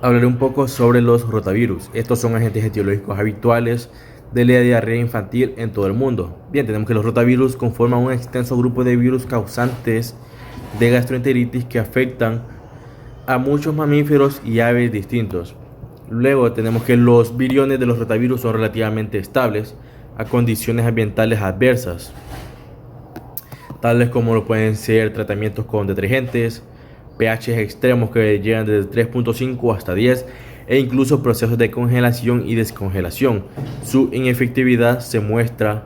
Hablaré un poco sobre los rotavirus. Estos son agentes etiológicos habituales de la diarrea infantil en todo el mundo. Bien, tenemos que los rotavirus conforman un extenso grupo de virus causantes de gastroenteritis que afectan a muchos mamíferos y aves distintos. Luego tenemos que los viriones de los rotavirus son relativamente estables a condiciones ambientales adversas, tales como lo pueden ser tratamientos con detergentes, pH extremos que llegan desde 3.5 hasta 10 e incluso procesos de congelación y descongelación. Su inefectividad se muestra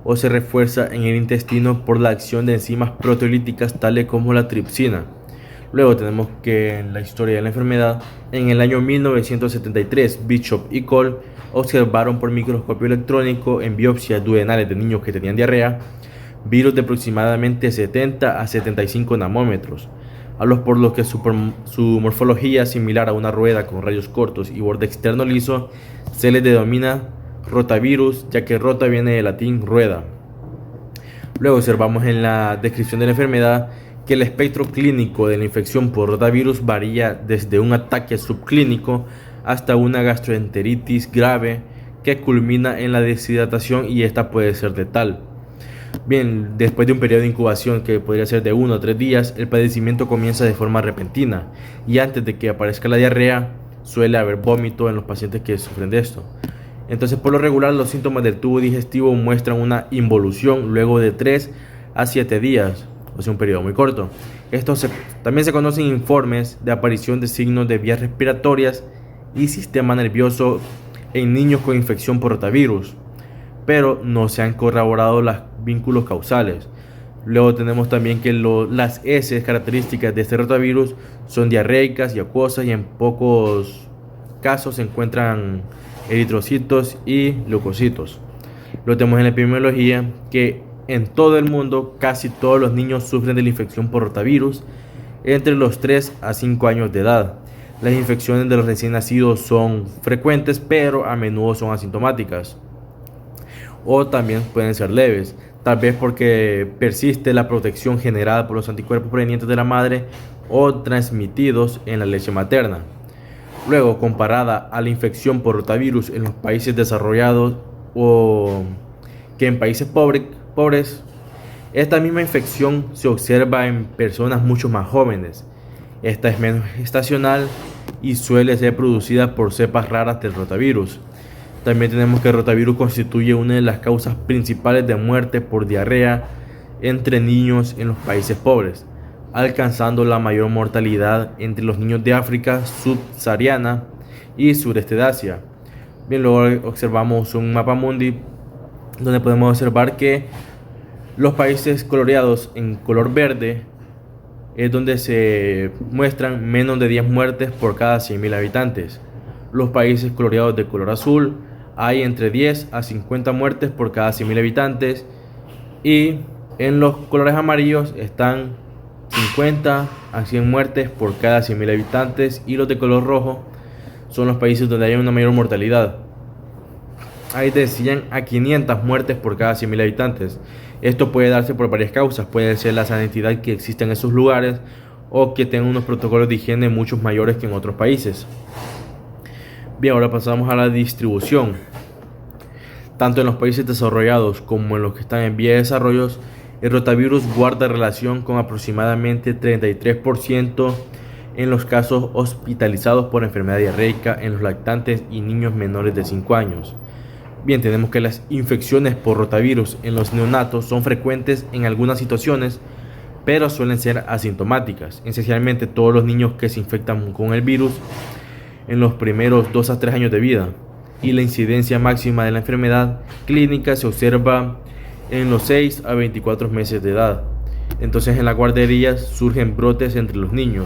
o se refuerza en el intestino por la acción de enzimas proteolíticas tales como la tripsina. Luego tenemos que en la historia de la enfermedad, en el año 1973, Bishop y Cole observaron por microscopio electrónico en biopsias duodenales de niños que tenían diarrea virus de aproximadamente 70 a 75 nanómetros, por los que su morfología similar a una rueda con rayos cortos y borde externo liso se les denomina rotavirus, ya que rota viene del latín rueda. Luego observamos en la descripción de la enfermedad que el espectro clínico de la infección por rotavirus varía desde un ataque subclínico hasta una gastroenteritis grave que culmina en la deshidratación y esta puede ser letal. Bien, después de un periodo de incubación que podría ser de 1 a 3 días, el padecimiento comienza de forma repentina y antes de que aparezca la diarrea suele haber vómito en los pacientes que sufren de esto. Entonces, por lo regular, los síntomas del tubo digestivo muestran una involución luego de 3 a 7 días, o sea, un periodo muy corto. También se conocen informes de aparición de signos de vías respiratorias y sistema nervioso en niños con infección por rotavirus, pero no se han corroborado los vínculos causales. Luego tenemos también que las heces características de este rotavirus son diarreicas y acuosas y en pocos casos se encuentran eritrocitos y leucocitos. Lo tenemos en la epidemiología que en todo el mundo casi todos los niños sufren de la infección por rotavirus entre los 3 a 5 años de edad. Las infecciones de los recién nacidos son frecuentes, pero a menudo son asintomáticas o también pueden ser leves, tal vez porque persiste la protección generada por los anticuerpos provenientes de la madre o transmitidos en la leche materna. Luego, comparada a la infección por rotavirus en los países desarrollados o que en países pobres, esta misma infección se observa en personas mucho más jóvenes. Esta es menos estacional y suele ser producida por cepas raras del rotavirus. También tenemos que el rotavirus constituye una de las causas principales de muerte por diarrea entre niños en los países pobres, alcanzando la mayor mortalidad entre los niños de África subsahariana y sureste de Asia. Bien, luego observamos un mapa mundi donde podemos observar que los países coloreados en color verde es donde se muestran menos de 10 muertes por cada 100.000 habitantes. Los países coloreados de color azul hay entre 10 a 50 muertes por cada 100.000 habitantes y en los colores amarillos están 50 a 100 muertes por cada 100.000 habitantes y los de color rojo son los países donde hay una mayor mortalidad. Hay de 100 a 500 muertes por cada 100.000 habitantes. Esto puede darse por varias causas, puede ser la sanidad que existe en esos lugares o que tengan unos protocolos de higiene mucho mayores que en otros países. Bien, ahora pasamos a la distribución. Tanto en los países desarrollados como en los que están en vía de desarrollo, el rotavirus guarda relación con aproximadamente 33% en los casos hospitalizados por enfermedad diarreica en los lactantes y niños menores de 5 años. Bien, tenemos que las infecciones por rotavirus en los neonatos son frecuentes en algunas situaciones, pero suelen ser asintomáticas, esencialmente todos los niños que se infectan con el virus en los primeros 2 a 3 años de vida, y la incidencia máxima de la enfermedad clínica se observa en los 6 a 24 meses de edad. Entonces en las guarderías surgen brotes entre los niños,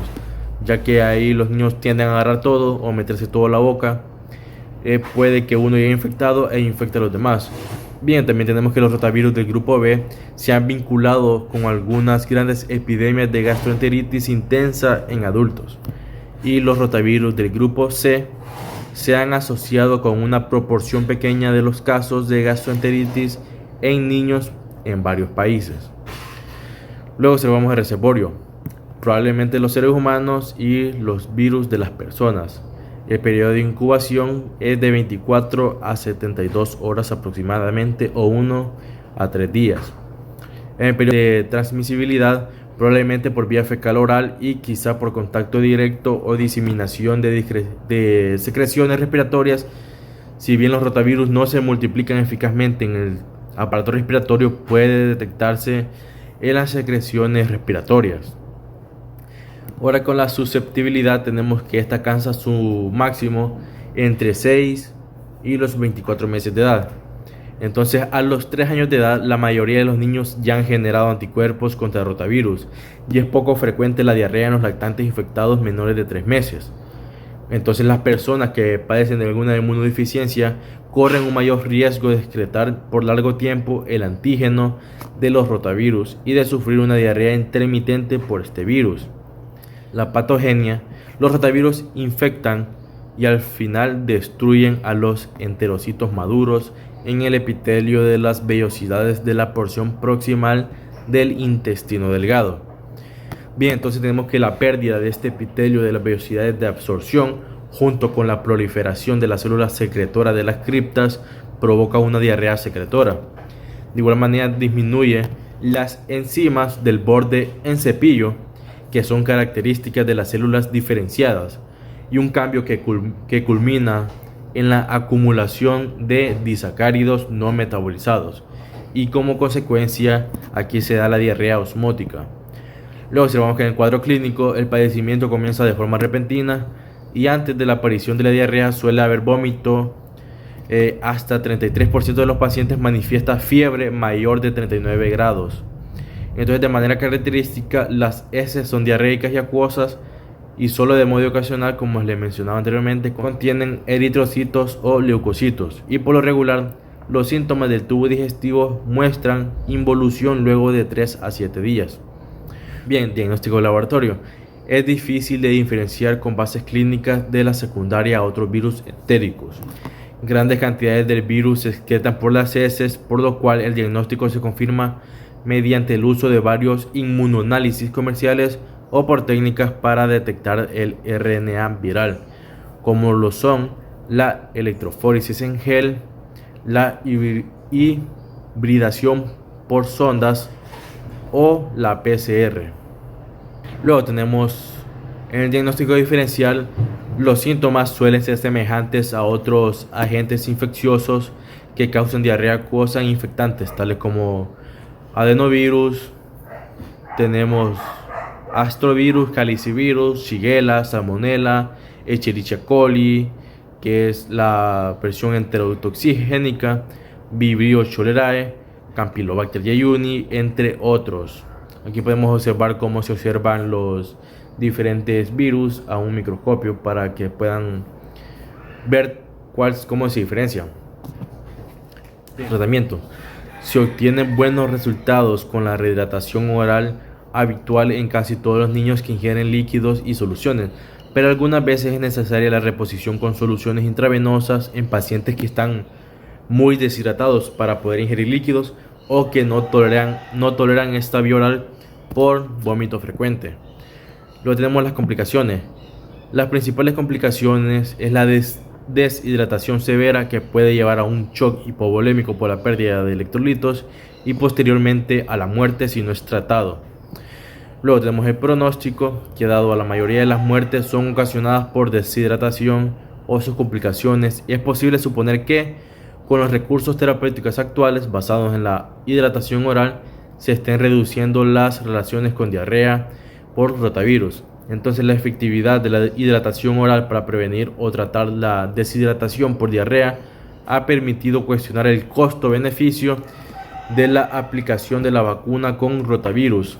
ya que ahí los niños tienden a agarrar todo o meterse todo en la boca. Puede que uno llegue infectado e infecte a los demás. Bien, también tenemos que los rotavirus del grupo B se han vinculado con algunas grandes epidemias de gastroenteritis intensa en adultos, y los rotavirus del grupo C se han asociado con una proporción pequeña de los casos de gastroenteritis en niños en varios países. Luego observamos el reservorio, probablemente los seres humanos y los virus de las personas. El periodo de incubación es de 24 a 72 horas aproximadamente, o 1 a 3 días. En el periodo de transmisibilidad, probablemente por vía fecal oral y quizá por contacto directo o diseminación de secreciones respiratorias. Si bien los rotavirus no se multiplican eficazmente en el aparato respiratorio, puede detectarse en las secreciones respiratorias. Ahora, con la susceptibilidad, tenemos que esta alcanza su máximo entre 6 y los 24 meses de edad. Entonces, a los 3 años de edad, la mayoría de los niños ya han generado anticuerpos contra el rotavirus, y es poco frecuente la diarrea en los lactantes infectados menores de 3 meses. Entonces, las personas que padecen de alguna inmunodeficiencia corren un mayor riesgo de excretar por largo tiempo el antígeno de los rotavirus y de sufrir una diarrea intermitente por este virus. La patogenia: los rotavirus infectan y al final destruyen a los enterocitos maduros en el epitelio de las vellosidades de la porción proximal del intestino delgado. Bien, entonces tenemos que la pérdida de este epitelio de las vellosidades de absorción, junto con la proliferación de las células secretoras de las criptas, provoca una diarrea secretora. De igual manera, disminuye las enzimas del borde en cepillo, que son características de las células diferenciadas, y un cambio que culmina en la acumulación de disacáridos no metabolizados, y como consecuencia aquí se da la diarrea osmótica. Luego observamos que en el cuadro clínico el padecimiento comienza de forma repentina, y antes de la aparición de la diarrea suele haber vómito. Hasta 33% de los pacientes manifiesta fiebre mayor de 39 grados. Entonces, de manera característica, las heces son diarreicas y acuosas, y solo de modo ocasional, como les mencionaba anteriormente, contienen eritrocitos o leucocitos, y por lo regular los síntomas del tubo digestivo muestran involución luego de 3 a 7 días. Bien, diagnóstico de laboratorio. Es difícil de diferenciar con bases clínicas de la secundaria a otros virus entéricos. Grandes cantidades del virus se excretan por las heces, por lo cual el diagnóstico se confirma mediante el uso de varios inmunoanálisis comerciales o por técnicas para detectar el RNA viral, como lo son la electroforesis en gel, la hibridación por sondas o la PCR. Luego tenemos en el diagnóstico diferencial: los síntomas suelen ser semejantes a otros agentes infecciosos que causan diarrea acuosa e infectantes, tales como adenovirus, tenemos astrovirus, calicivirus, shigella, salmonella, Escherichia coli, que es la versión enterotoxigénica, Vibrio cholerae, Campylobacter jejuni, entre otros. Aquí podemos observar cómo se observan los diferentes virus a un microscopio para que puedan ver cómo se diferencian. Tratamiento: se obtienen buenos resultados con la rehidratación oral habitual en casi todos los niños que ingieren líquidos y soluciones, pero algunas veces es necesaria la reposición con soluciones intravenosas en pacientes que están muy deshidratados para poder ingerir líquidos o que no toleran esta vía oral por vómito frecuente. Luego tenemos las complicaciones. Las principales complicaciones es la deshidratación severa, que puede llevar a un shock hipovolémico por la pérdida de electrolitos y posteriormente a la muerte si no es tratado. Luego tenemos el pronóstico, que dado a la mayoría de las muertes son ocasionadas por deshidratación o sus complicaciones, y es posible suponer que con los recursos terapéuticos actuales basados en la hidratación oral se estén reduciendo las relaciones con diarrea por rotavirus. Entonces, la efectividad de la hidratación oral para prevenir o tratar la deshidratación por diarrea ha permitido cuestionar el costo-beneficio de la aplicación de la vacuna con rotavirus.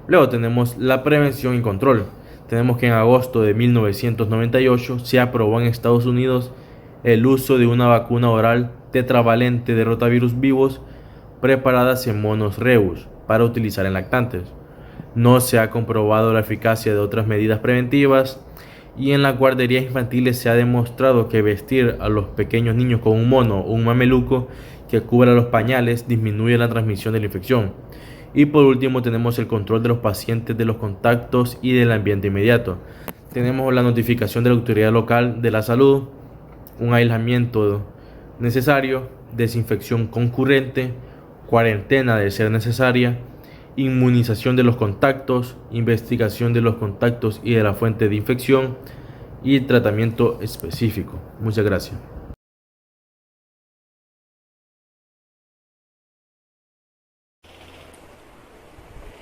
Luego tenemos la prevención y control. Tenemos que en agosto de 1998 se aprobó en Estados Unidos el uso de una vacuna oral tetravalente de rotavirus vivos preparadas en monos reus para utilizar en lactantes. No se ha comprobado la eficacia de otras medidas preventivas, y en las guarderías infantiles se ha demostrado que vestir a los pequeños niños con un mono o un mameluco que cubra los pañales disminuye la transmisión de la infección. Y por último tenemos el control de los pacientes de los contactos y del ambiente inmediato. tenemos la notificación de la autoridad local de la salud, un aislamiento necesario, desinfección concurrente, cuarentena de ser necesaria, inmunización de los contactos, investigación de los contactos y de la fuente de infección y tratamiento específico. Muchas gracias.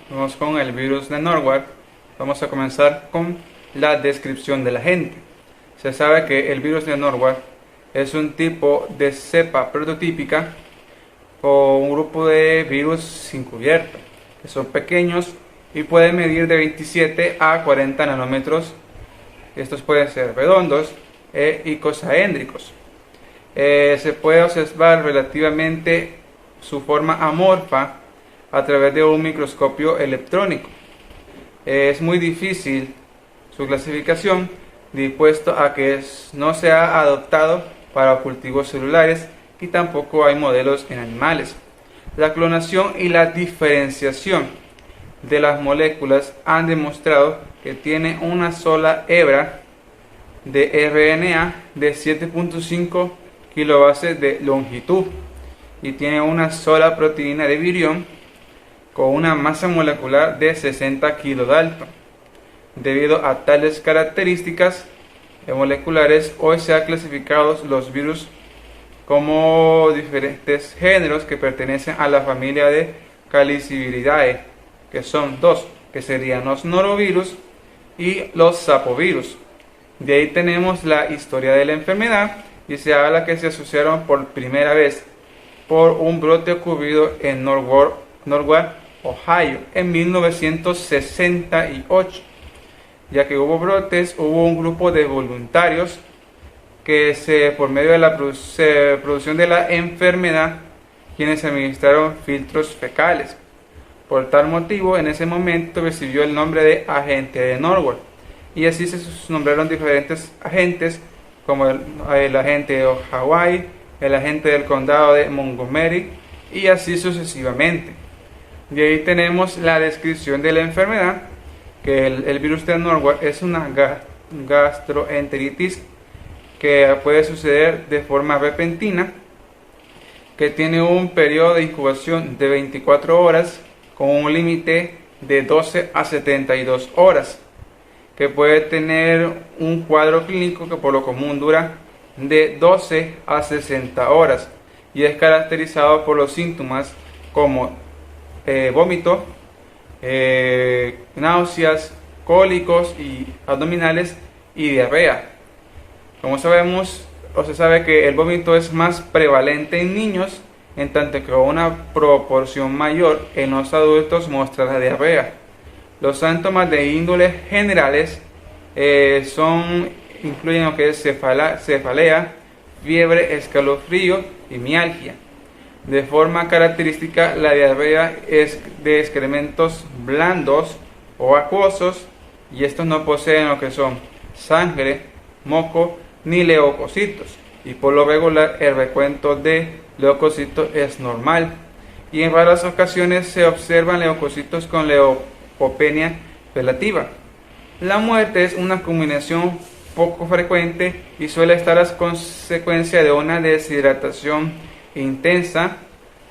Vamos con el virus de Norwalk. Vamos a comenzar con la descripción del agente. Se sabe que el virus de Norwalk es un tipo de cepa prototípica o un grupo de virus sin cubierta, que son pequeños y pueden medir de 27 a 40 nanómetros. Estos pueden ser redondos e icosaédricos. Se puede observar relativamente su forma amorfa a través de un microscopio electrónico. Es muy difícil su clasificación, dispuesto a que no se ha adoptado para cultivos celulares y tampoco hay modelos en animales. La clonación y la diferenciación de las moléculas han demostrado que tiene una sola hebra de RNA de 7.5 kilobases de longitud y tiene una sola proteína de virión con una masa molecular de 60 kilodalton. Debido a tales características moleculares, hoy se han clasificado los virus como diferentes géneros que pertenecen a la familia de Caliciviridae, que son dos, que serían los norovirus y los sapovirus. De ahí tenemos la historia de la enfermedad y se habla que se asociaron por primera vez por un brote ocurrido en Norwalk, Ohio, en 1968. Ya que hubo brotes, hubo un grupo de voluntarios que por medio de la producción de la enfermedad, quienes administraron filtros fecales. Por tal motivo, en ese momento recibió el nombre de agente de Norwalk, y así se nombraron diferentes agentes, como el agente de Hawái, el agente del condado de Montgomery, y así sucesivamente. De ahí tenemos la descripción de la enfermedad, que el virus de Norwalk es una gastroenteritis que puede suceder de forma repentina, que tiene un periodo de incubación de 24 horas con un límite de 12 a 72 horas, que puede tener un cuadro clínico que por lo común dura de 12 a 60 horas y es caracterizado por los síntomas como vómito, náuseas, cólicos y abdominales y diarrea. Como sabemos, o se sabe que el vómito es más prevalente en niños, en tanto que una proporción mayor en los adultos muestra la diarrea. Los síntomas de índole generales incluyen lo que es cefalea, fiebre, escalofrío y mialgia. De forma característica, la diarrea es de excrementos blandos o acuosos, y estos no poseen lo que son sangre, moco ni leucocitos, y por lo regular el recuento de leucocitos es normal, y en raras ocasiones se observan leucocitos con leucopenia relativa. La muerte es una combinación poco frecuente y suele estar a consecuencia de una deshidratación intensa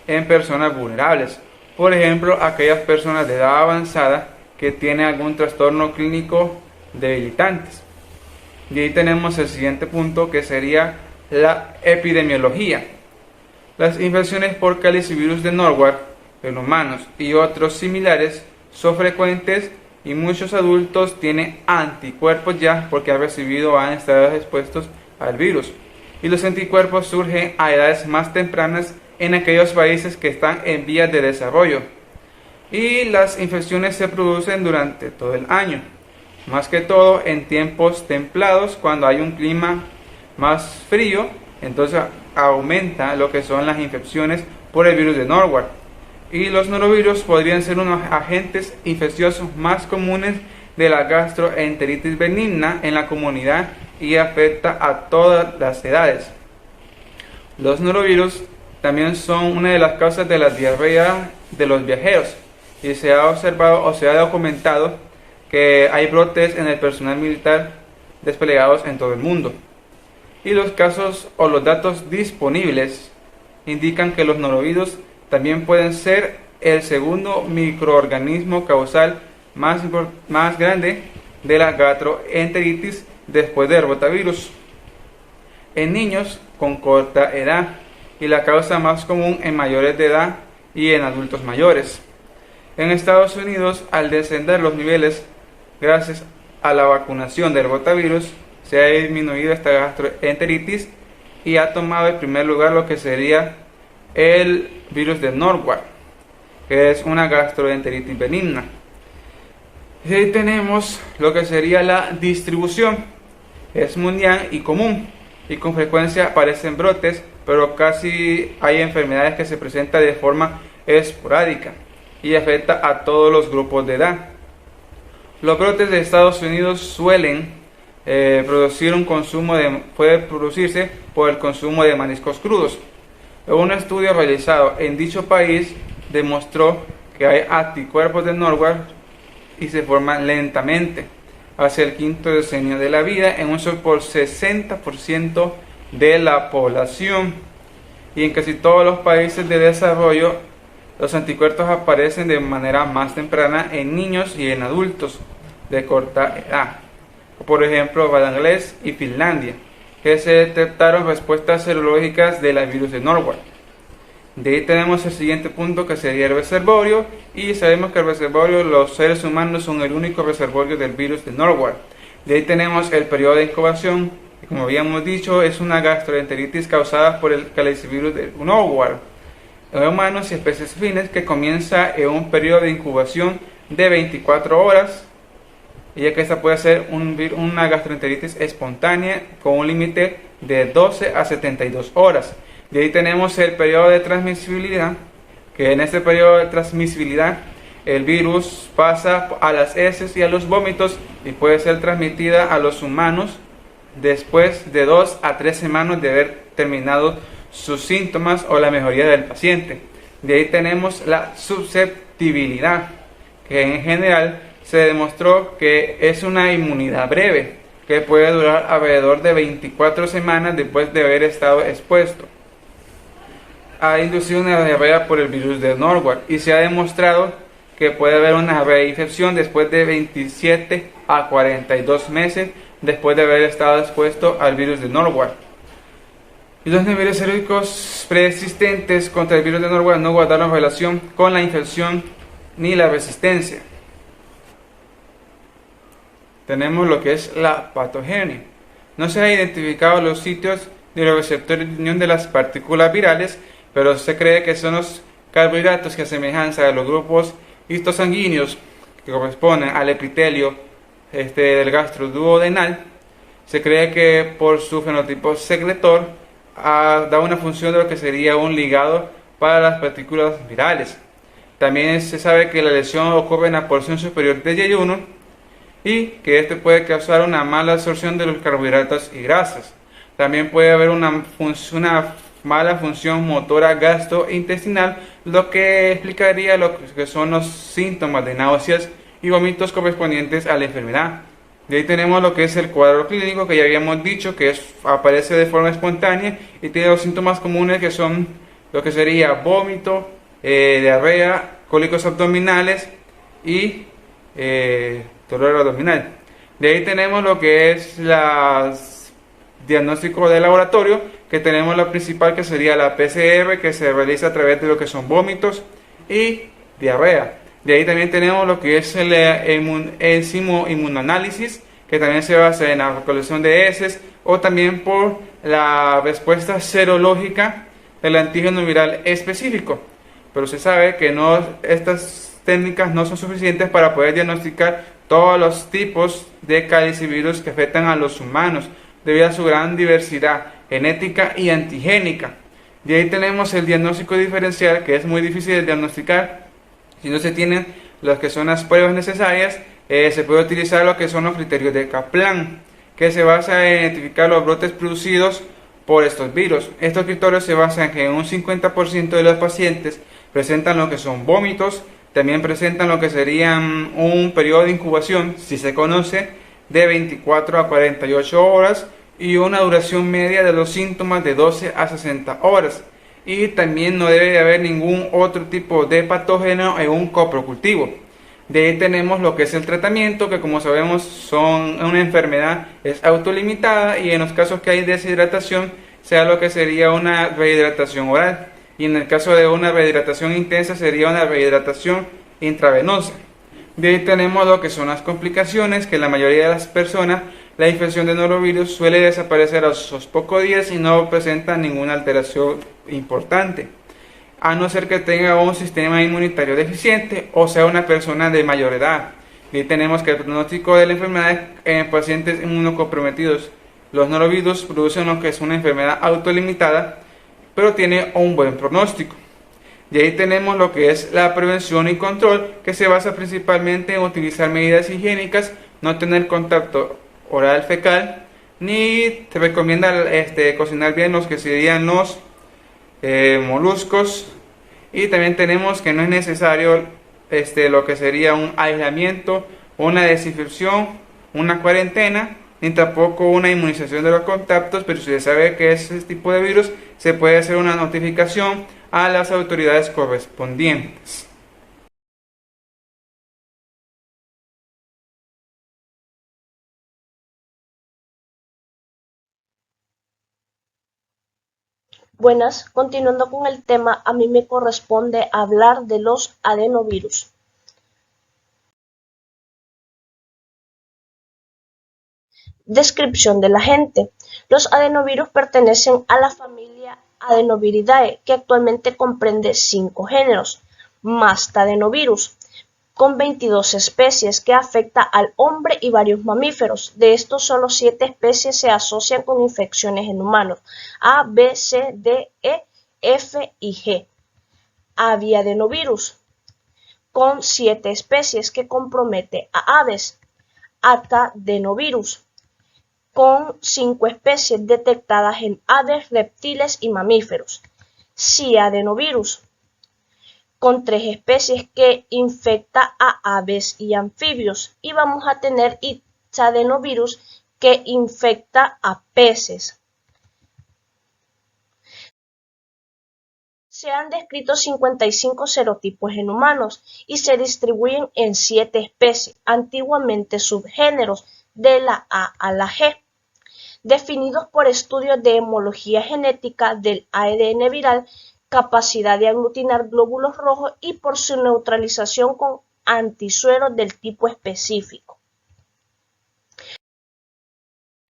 en personas vulnerables, por ejemplo aquellas personas de edad avanzada que tienen algún trastorno clínico debilitante. Y ahí tenemos el siguiente punto, que sería la epidemiología. Las infecciones por calicivirus de Norwalk en humanos y otros similares son frecuentes y muchos adultos tienen anticuerpos ya porque han recibido o han estado expuestos al virus. Y los anticuerpos surgen a edades más tempranas en aquellos países que están en vías de desarrollo. Y las infecciones se producen durante todo el año, más que todo en tiempos templados, cuando hay un clima más frío, entonces aumenta lo que son las infecciones por el virus de Norwalk. Y los norovirus podrían ser unos agentes infecciosos más comunes de la gastroenteritis benigna en la comunidad y afecta a todas las edades. Los norovirus también son una de las causas de la diarrea de los viajeros y se ha observado o se ha documentado que hay brotes en el personal militar desplegados en todo el mundo. Y los casos o los datos disponibles indican que los norovirus también pueden ser el segundo microorganismo causal más grande de la gastroenteritis después del rotavirus en niños con corta edad y la causa más común en mayores de edad y en adultos mayores. En Estados Unidos, al descender los niveles gracias a la vacunación del rotavirus, se ha disminuido esta gastroenteritis y ha tomado el primer lugar lo que sería el virus de Norwalk, que es una gastroenteritis benigna. Y ahí tenemos lo que sería la distribución. Es mundial y común, y con frecuencia aparecen brotes, pero casi hay enfermedades que se presentan de forma esporádica y afecta a todos los grupos de edad. Los brotes de Estados Unidos suelen puede producirse por el consumo de mariscos crudos. Un estudio realizado en dicho país demostró que hay anticuerpos de Norwalk y se forman lentamente hacia el quinto decenio de la vida en un solo por 60% de la población, y en casi todos los países de desarrollo los anticuerpos aparecen de manera más temprana en niños y en adultos de corta edad, por ejemplo Bangladesh y Finlandia, que se detectaron respuestas serológicas del virus de Norwalk. De ahí tenemos el siguiente punto, que sería el reservorio, y sabemos que el reservorio, los seres humanos son el único reservorio del virus de Norwalk. De ahí tenemos el periodo de incubación, que como habíamos dicho es una gastroenteritis causada por el calicivirus de Norwalk en humanos y especies fines, que comienza en un periodo de incubación de 24 horas, ya que esta puede ser una gastroenteritis espontánea con un límite de 12 a 72 horas. De ahí tenemos el periodo de transmisibilidad, que en este periodo de transmisibilidad el virus pasa a las heces y a los vómitos y puede ser transmitida a los humanos después de 2 a 3 semanas de haber terminado sus síntomas o la mejoría del paciente. De ahí tenemos la susceptibilidad, que en general se demostró que es una inmunidad breve, que puede durar alrededor de 24 semanas después de haber estado expuesto a inducir una diarrea por el virus de Norwalk, y se ha demostrado que puede haber una reinfección después de 27 a 42 meses después de haber estado expuesto al virus de Norwalk. Y los niveles serológicos preexistentes contra el virus de Norwalk no guardaron relación con la infección ni la resistencia. Tenemos lo que es la patogenia. No se han identificado los sitios de los receptores de unión de las partículas virales, pero se cree que son los carbohidratos que a semejanza de los grupos histosanguíneos que corresponden al epitelio del gastroduodenal. Se cree que por su fenotipo secretor da una función de lo que sería un ligado para las partículas virales. También se sabe que la lesión ocurre en la porción superior del yeyuno y que este puede causar una mala absorción de los carbohidratos y grasas. También puede haber una mala función motora gastrointestinal, lo que explicaría lo que son los síntomas de náuseas y vómitos correspondientes a la enfermedad. De ahí tenemos lo que es el cuadro clínico, que ya habíamos dicho que aparece de forma espontánea y tiene los síntomas comunes, que son lo que sería vómito, diarrea, cólicos abdominales y dolor abdominal. De ahí tenemos lo que es diagnóstico de laboratorio, que tenemos la principal, que sería la PCR, que se realiza a través de lo que son vómitos y diarrea. De ahí también tenemos lo que es el enzimo inmunoanálisis, que también se basa en la recolección de heces o también por la respuesta serológica del antígeno viral específico. Pero se sabe que estas técnicas no son suficientes para poder diagnosticar todos los tipos de calicivirus que afectan a los humanos, debido a su gran diversidad genética y antigénica. De ahí tenemos el diagnóstico diferencial, que es muy difícil de diagnosticar si no se tienen las que son las pruebas necesarias. Se puede utilizar lo que son los criterios de Kaplan, que se basa en identificar los brotes producidos por estos virus. Estos criterios se basan en que un 50% de los pacientes presentan lo que son vómitos, También presentan lo que serían un periodo de incubación, si se conoce, de 24 a 48 horas y una duración media de los síntomas de 12 a 60 horas. Y también no debe de haber ningún otro tipo de patógeno en un coprocultivo. De ahí tenemos lo que es el tratamiento, que como sabemos son una enfermedad, es autolimitada, y en los casos que hay deshidratación, sea lo que sería una rehidratación oral. Y en el caso de una rehidratación intensa sería una rehidratación intravenosa. De ahí tenemos lo que son las complicaciones, que la mayoría de las personas la infección de norovirus suele desaparecer a los pocos días y no presenta ninguna alteración importante, a no ser que tenga un sistema inmunitario deficiente o sea una persona de mayor edad. Y tenemos que el pronóstico de la enfermedad en pacientes inmunocomprometidos, los norovirus producen lo que es una enfermedad autolimitada, pero tiene un buen pronóstico. Y ahí tenemos lo que es la prevención y control, que se basa principalmente en utilizar medidas higiénicas, no tener contacto oral fecal, ni se recomienda cocinar bien los que serían los moluscos. Y también tenemos que no es necesario lo que sería un aislamiento, una desinfección, una cuarentena, ni tampoco una inmunización de los contactos, pero si se sabe que es ese tipo de virus, se puede hacer una notificación a las autoridades correspondientes. Buenas, continuando con el tema, a mí me corresponde hablar de los adenovirus. Descripción del agente. Los adenovirus pertenecen a la familia Adenoviridae, que actualmente comprende 5 géneros, más adenovirus, con 22 especies, que afecta al hombre y varios mamíferos. De estos, solo 7 especies se asocian con infecciones en humanos: A, B, C, D, E, F y G. Aviadenovirus, con 7 especies, que compromete a aves. Atadenovirus, con 5 especies detectadas en aves, reptiles y mamíferos. Ciadenovirus, con 3 especies, que infecta a aves y anfibios. Y vamos a tener Ixadenovirus, que infecta a peces. Se han descrito 55 serotipos en humanos y se distribuyen en 7 especies, antiguamente subgéneros, de la A a la G, definidos por estudios de homología genética del ADN viral, capacidad de aglutinar glóbulos rojos y por su neutralización con antisueros del tipo específico.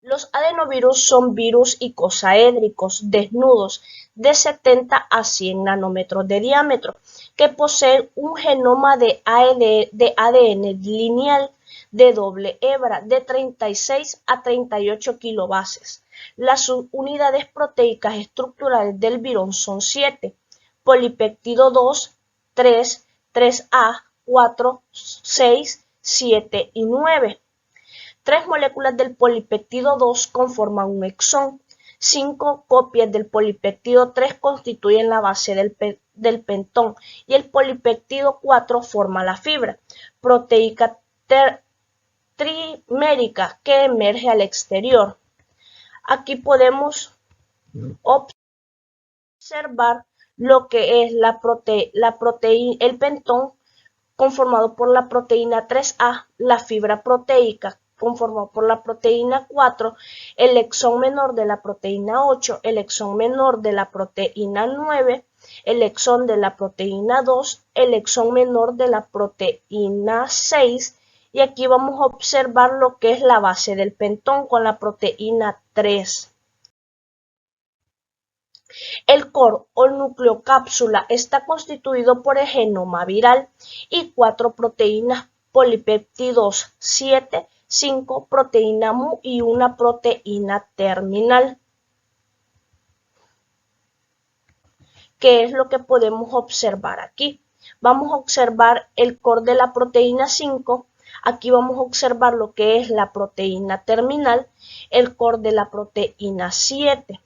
Los adenovirus son virus icosaédricos desnudos de 70 a 100 nanómetros de diámetro, que poseen un genoma de ADN lineal de doble hebra de 36 a 38 kilobases. Las unidades proteicas estructurales del virus son 7: polipéptido 2, 3, 3A, 4, 6, 7 y 9. 3 moléculas del polipéptido 2 conforman un exón. 5 copias del polipéptido 3 constituyen la base del pentón y el polipéptido 4 forma la fibra proteica trimérica que emerge al exterior. Aquí podemos observar lo que es el pentón conformado por la proteína 3A, la fibra proteica conformado por la proteína 4, el exón menor de la proteína 8, el exón menor de la proteína 9, el exón de la proteína 2, el exón menor de la proteína 6, y aquí vamos a observar lo que es la base del pentón con la proteína 3. El core o núcleo cápsula está constituido por el genoma viral y 4 proteínas polipéptidos 7, 5 proteína mu y una proteína terminal. ¿Qué es lo que podemos observar aquí? Vamos a observar el core de la proteína 5. Aquí vamos a observar lo que es la proteína terminal, el core de la proteína 7.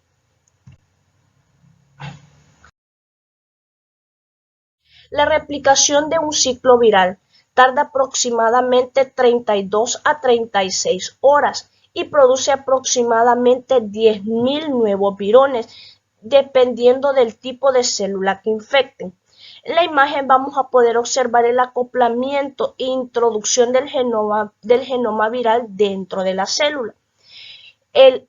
La replicación de un ciclo viral tarda aproximadamente 32 a 36 horas y produce aproximadamente 10.000 nuevos virones, dependiendo del tipo de célula que infecten. En la imagen vamos a poder observar el acoplamiento e introducción del genoma viral dentro de la célula. El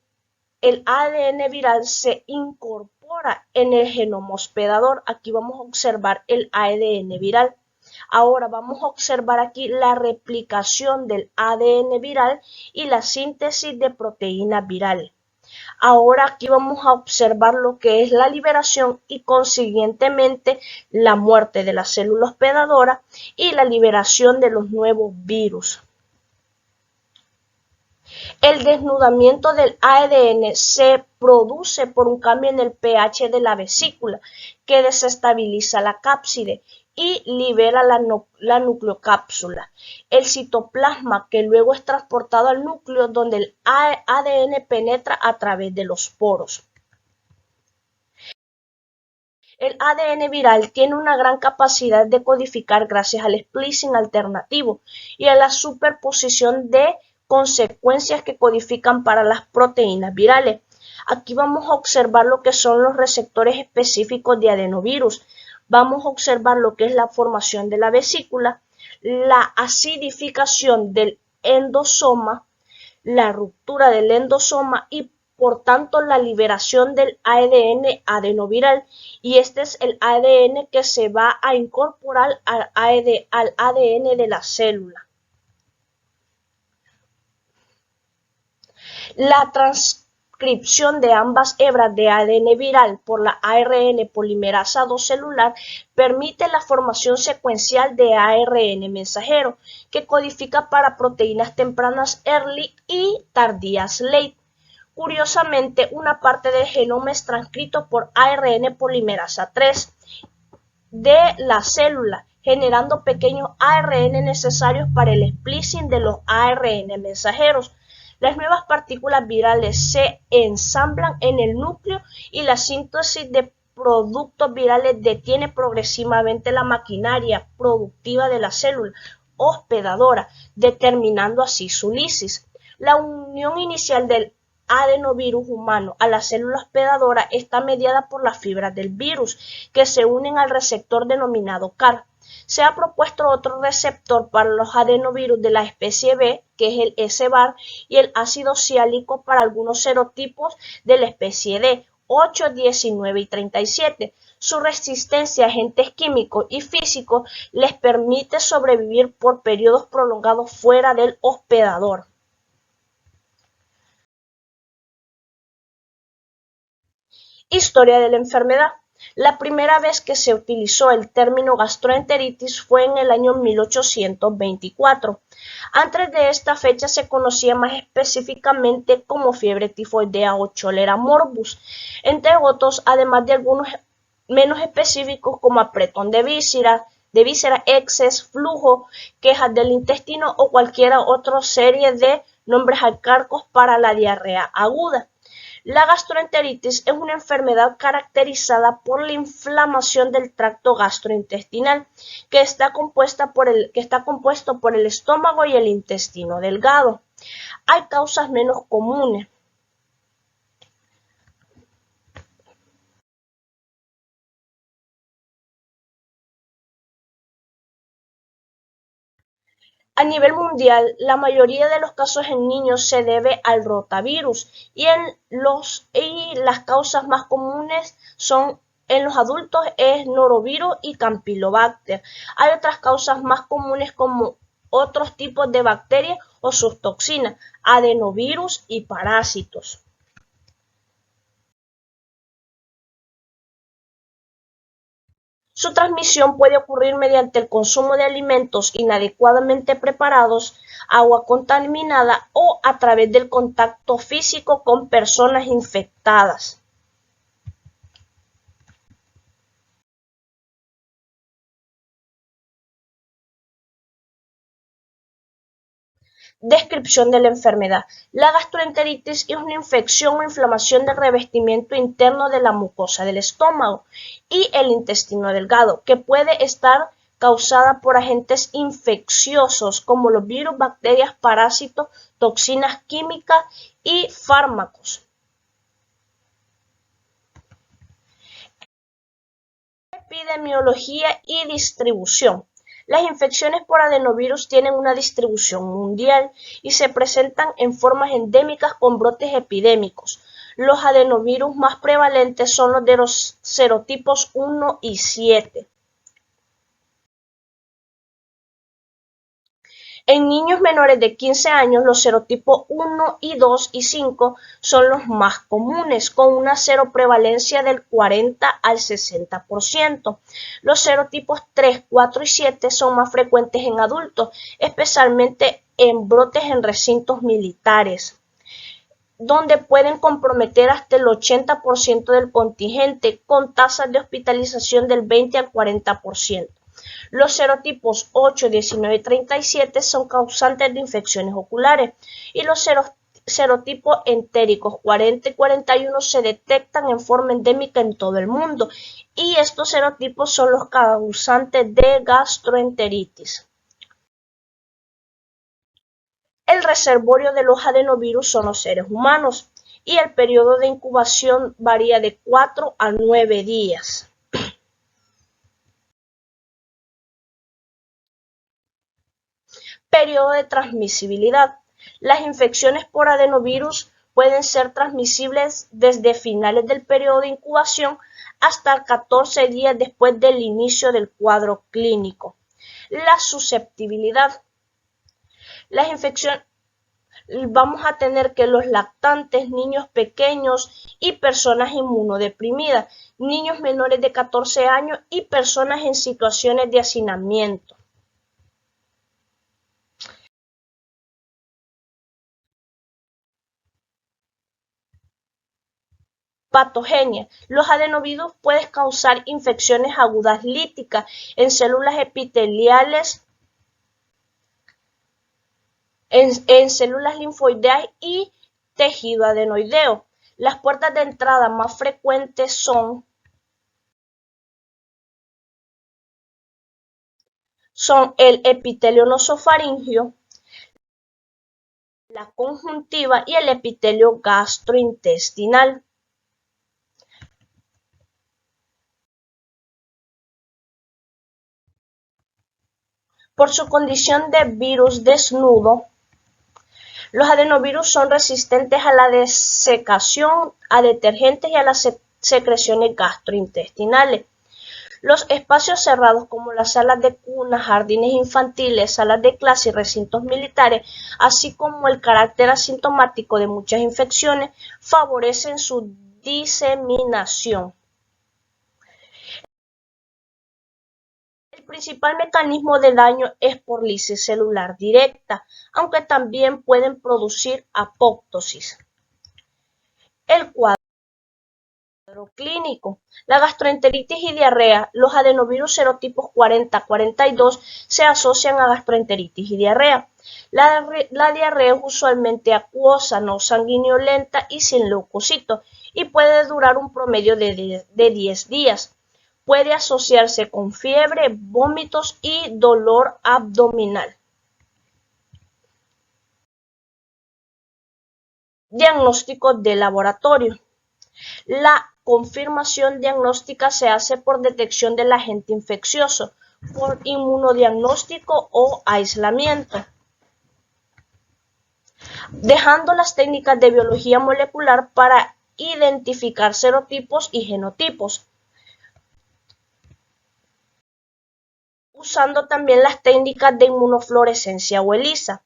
ADN viral se incorpora en el genoma hospedador. Aquí vamos a observar el ADN viral. Ahora vamos a observar aquí la replicación del ADN viral y la síntesis de proteínas virales. Ahora aquí vamos a observar lo que es la liberación y consiguientemente la muerte de la célula hospedadora y la liberación de los nuevos virus. El desnudamiento del ADN se produce por un cambio en el pH de la vesícula que desestabiliza la cápside y libera la nucleocápsula, el citoplasma, que luego es transportado al núcleo donde el ADN penetra a través de los poros. El ADN viral tiene una gran capacidad de codificar gracias al splicing alternativo y a la superposición de consecuencias que codifican para las proteínas virales. Aquí vamos a observar lo que son los receptores específicos de adenovirus. Vamos a observar lo que es la formación de la vesícula, la acidificación del endosoma, la ruptura del endosoma y por tanto la liberación del ADN adenoviral, y este es el ADN que se va a incorporar al ADN de la célula. La transcripción de ambas hebras de ADN viral por la ARN polimerasa 2 celular permite la formación secuencial de ARN mensajero que codifica para proteínas tempranas early y tardías late. Curiosamente, una parte del genoma es transcrito por ARN polimerasa 3 de la célula, generando pequeños ARN necesarios para el splicing de los ARN mensajeros. Las nuevas partículas virales se ensamblan en el núcleo y la síntesis de productos virales detiene progresivamente la maquinaria productiva de la célula hospedadora, determinando así su lisis. La unión inicial del adenovirus humano a la célula hospedadora está mediada por las fibras del virus, que se unen al receptor denominado CAR. Se ha propuesto otro receptor para los adenovirus de la especie B, que es el S-bar, y el ácido ciálico para algunos serotipos de la especie D, 8, 19 y 37. Su resistencia a agentes químicos y físicos les permite sobrevivir por periodos prolongados fuera del hospedador. Historia de la enfermedad. La primera vez que se utilizó el término gastroenteritis fue en el año 1824. Antes de esta fecha se conocía más específicamente como fiebre tifoidea o cholera morbus, entre otros, además de algunos menos específicos como apretón de víscera, exces, flujo, quejas del intestino o cualquier otra serie de nombres arcaicos para la diarrea aguda. La gastroenteritis es una enfermedad caracterizada por la inflamación del tracto gastrointestinal que está compuesto por el estómago y el intestino delgado. Hay causas menos comunes. A nivel mundial, la mayoría de los casos en niños se debe al rotavirus y las causas más comunes son en los adultos es norovirus y campylobacter. Hay otras causas más comunes como otros tipos de bacterias o sus toxinas, adenovirus y parásitos. Su transmisión puede ocurrir mediante el consumo de alimentos inadecuadamente preparados, agua contaminada o a través del contacto físico con personas infectadas. Descripción de la enfermedad. La gastroenteritis es una infección o inflamación del revestimiento interno de la mucosa del estómago y el intestino delgado, que puede estar causada por agentes infecciosos como los virus, bacterias, parásitos, toxinas químicas y fármacos. Epidemiología y distribución. Las infecciones por adenovirus tienen una distribución mundial y se presentan en formas endémicas con brotes epidémicos. Los adenovirus más prevalentes son los de los serotipos 1 y 7. En niños menores de 15 años, los serotipos 1 y 2 y 5 son los más comunes, con una seroprevalencia del 40 al 60%. Los serotipos 3, 4 y 7 son más frecuentes en adultos, especialmente en brotes en recintos militares, donde pueden comprometer hasta el 80% del contingente, con tasas de hospitalización del 20 al 40%. Los serotipos 8, 19 y 37 son causantes de infecciones oculares y los serotipos entéricos 40 y 41 se detectan en forma endémica en todo el mundo y estos serotipos son los causantes de gastroenteritis. El reservorio de los adenovirus son los seres humanos y el periodo de incubación varía de 4 a 9 días. Periodo de transmisibilidad. Las infecciones por adenovirus pueden ser transmisibles desde finales del periodo de incubación hasta 14 días después del inicio del cuadro clínico. La susceptibilidad. Las infecciones vamos a tener que los lactantes, niños pequeños y personas inmunodeprimidas, niños menores de 14 años y personas en situaciones de hacinamiento. Patogenia. Los adenovirus pueden causar infecciones agudas líticas en células epiteliales, en células linfoideas y tejido adenoideo. Las puertas de entrada más frecuentes son el epitelio nasofaríngeo, la conjuntiva y el epitelio gastrointestinal. Por su condición de virus desnudo, los adenovirus son resistentes a la desecación, a detergentes y a las secreciones gastrointestinales. Los espacios cerrados como las salas de cuna, jardines infantiles, salas de clase y recintos militares, así como el carácter asintomático de muchas infecciones, favorecen su diseminación. El principal mecanismo de daño es por lisis celular directa, aunque también pueden producir apoptosis. El cuadro clínico. La gastroenteritis y diarrea. Los adenovirus serotipos 40-42 se asocian a gastroenteritis y diarrea. La diarrea es usualmente acuosa, no sanguinolenta y sin leucocitos y puede durar un promedio de 10 días. Puede asociarse con fiebre, vómitos y dolor abdominal. Diagnóstico de laboratorio. La confirmación diagnóstica se hace por detección del agente infeccioso, por inmunodiagnóstico o aislamiento, dejando las técnicas de biología molecular para identificar serotipos y genotipos, usando también las técnicas de inmunofluorescencia o ELISA.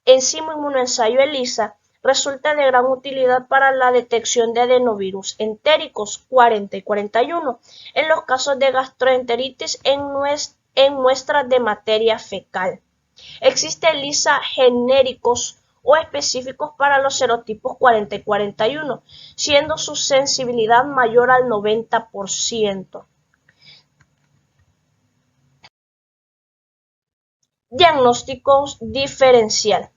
Enzima inmunoensayo ELISA resulta de gran utilidad para la detección de adenovirus entéricos 40 y 41 en los casos de gastroenteritis en muestras de materia fecal. Existen ELISA genéricos o específicos para los serotipos 40 y 41, siendo su sensibilidad mayor al 90%. Diagnóstico diferencial.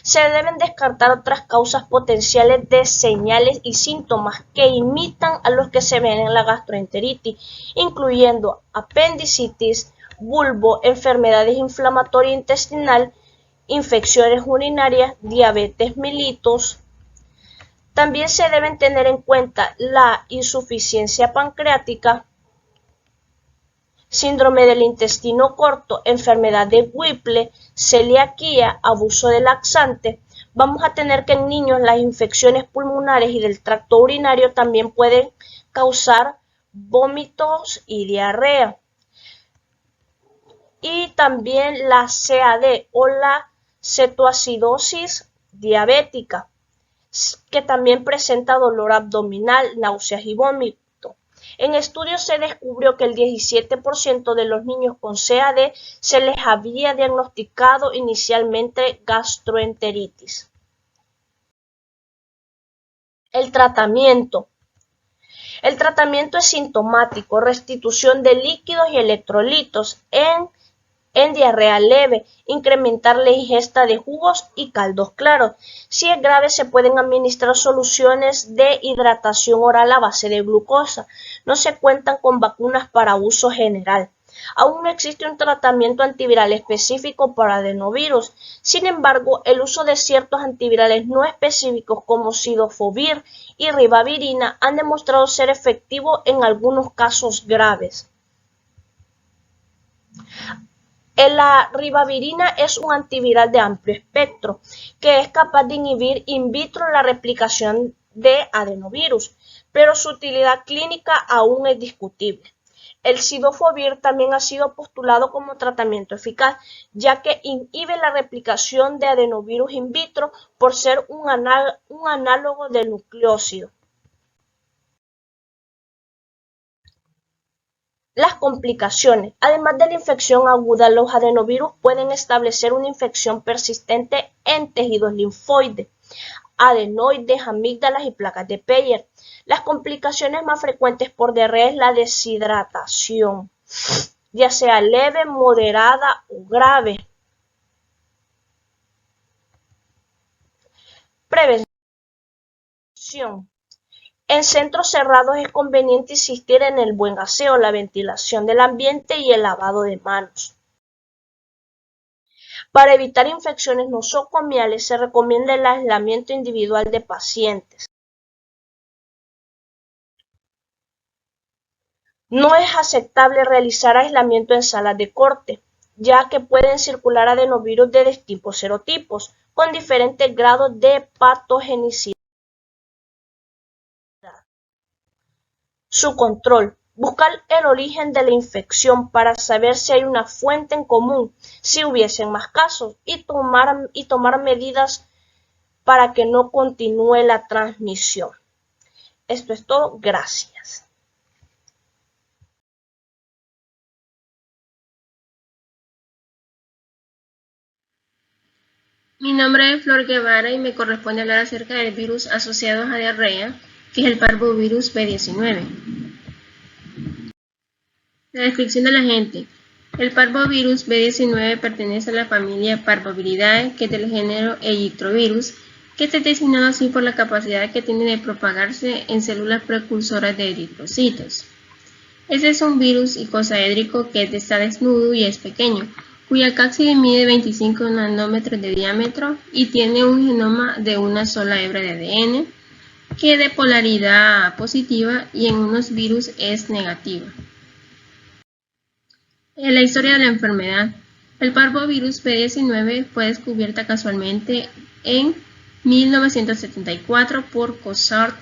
Se deben descartar otras causas potenciales de señales y síntomas que imitan a los que se ven en la gastroenteritis, incluyendo apendicitis, bulbo, enfermedades inflamatorias intestinal, infecciones urinarias, diabetes mellitus. También se deben tener en cuenta la insuficiencia pancreática, síndrome del intestino corto, enfermedad de Whipple, celiaquía, abuso de laxante. Vamos a tener que en niños las infecciones pulmonares y del tracto urinario también pueden causar vómitos y diarrea. Y también la CAD o la cetoacidosis diabética, que también presenta dolor abdominal, náuseas y vómitos. En estudios se descubrió que el 17% de los niños con CAD se les había diagnosticado inicialmente gastroenteritis. El tratamiento. El tratamiento es sintomático, restitución de líquidos y electrolitos en diarrea leve, incrementar la ingesta de jugos y caldos claros. Si es grave, se pueden administrar soluciones de hidratación oral a base de glucosa. No se cuentan con vacunas para uso general. Aún no existe un tratamiento antiviral específico para adenovirus. Sin embargo, el uso de ciertos antivirales no específicos como cidofovir y ribavirina han demostrado ser efectivos en algunos casos graves. La ribavirina es un antiviral de amplio espectro que es capaz de inhibir in vitro la replicación de adenovirus, pero su utilidad clínica aún es discutible. El cidofovir también ha sido postulado como tratamiento eficaz, ya que inhibe la replicación de adenovirus in vitro por ser un análogo del nucleócido. Las complicaciones. Además de la infección aguda, los adenovirus pueden establecer una infección persistente en tejidos linfoides, adenoides, amígdalas y placas de Peyer. Las complicaciones más frecuentes por diarrea es la deshidratación, ya sea leve, moderada o grave. Prevención. En centros cerrados es conveniente insistir en el buen aseo, la ventilación del ambiente y el lavado de manos. Para evitar infecciones nosocomiales se recomienda el aislamiento individual de pacientes. No es aceptable realizar aislamiento en salas de corte, ya que pueden circular adenovirus de distintos serotipos, con diferentes grados de patogenicidad. Su control. Buscar el origen de la infección para saber si hay una fuente en común, si hubiesen más casos, y tomar medidas para que no continúe la transmisión. Esto es todo. Gracias. Mi nombre es Flor Guevara y me corresponde hablar acerca del virus asociado a diarrea, que es el parvovirus B19. La descripción del agente. El parvovirus B19 pertenece a la familia Parvoviridae, que es del género Erythrovirus, que está designado así por la capacidad que tiene de propagarse en células precursoras de eritrocitos. Este es un virus icosaédrico que está desnudo y es pequeño, cuya cápside mide 25 nanómetros de diámetro y tiene un genoma de una sola hebra de ADN, que es de polaridad positiva y en unos virus es negativa. En la historia de la enfermedad, el parvovirus B19 fue descubierta casualmente en 1974 por Cossart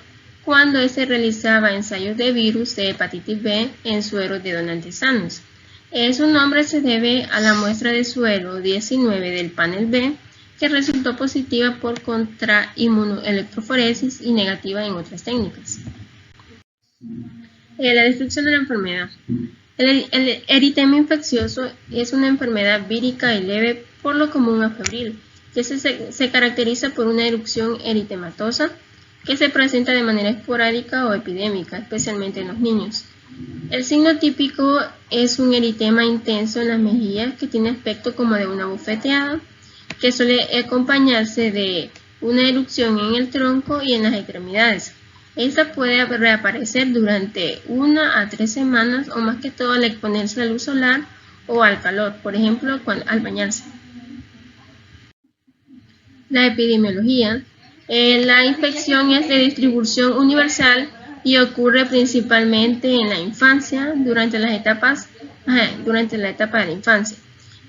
cuando se realizaba ensayos de virus de hepatitis B en sueros de donantes sanos. Su nombre se debe a la muestra de suero 19 del panel B, que resultó positiva por contrainmunoelectroforesis y negativa en otras técnicas. La descripción de la enfermedad. El eritema infeccioso es una enfermedad vírica y leve, por lo común a febril, que se caracteriza por una erupción eritematosa que se presenta de manera esporádica o epidémica, especialmente en los niños. El signo típico es un eritema intenso en las mejillas que tiene aspecto como de una bofeteada, que suele acompañarse de una erupción en el tronco y en las extremidades. Esta puede reaparecer durante 1 a 3 semanas o más que todo al exponerse a la luz solar o al calor, por ejemplo, al bañarse. La epidemiología. La infección es de distribución universal y ocurre principalmente en la infancia, durante la etapa de la infancia.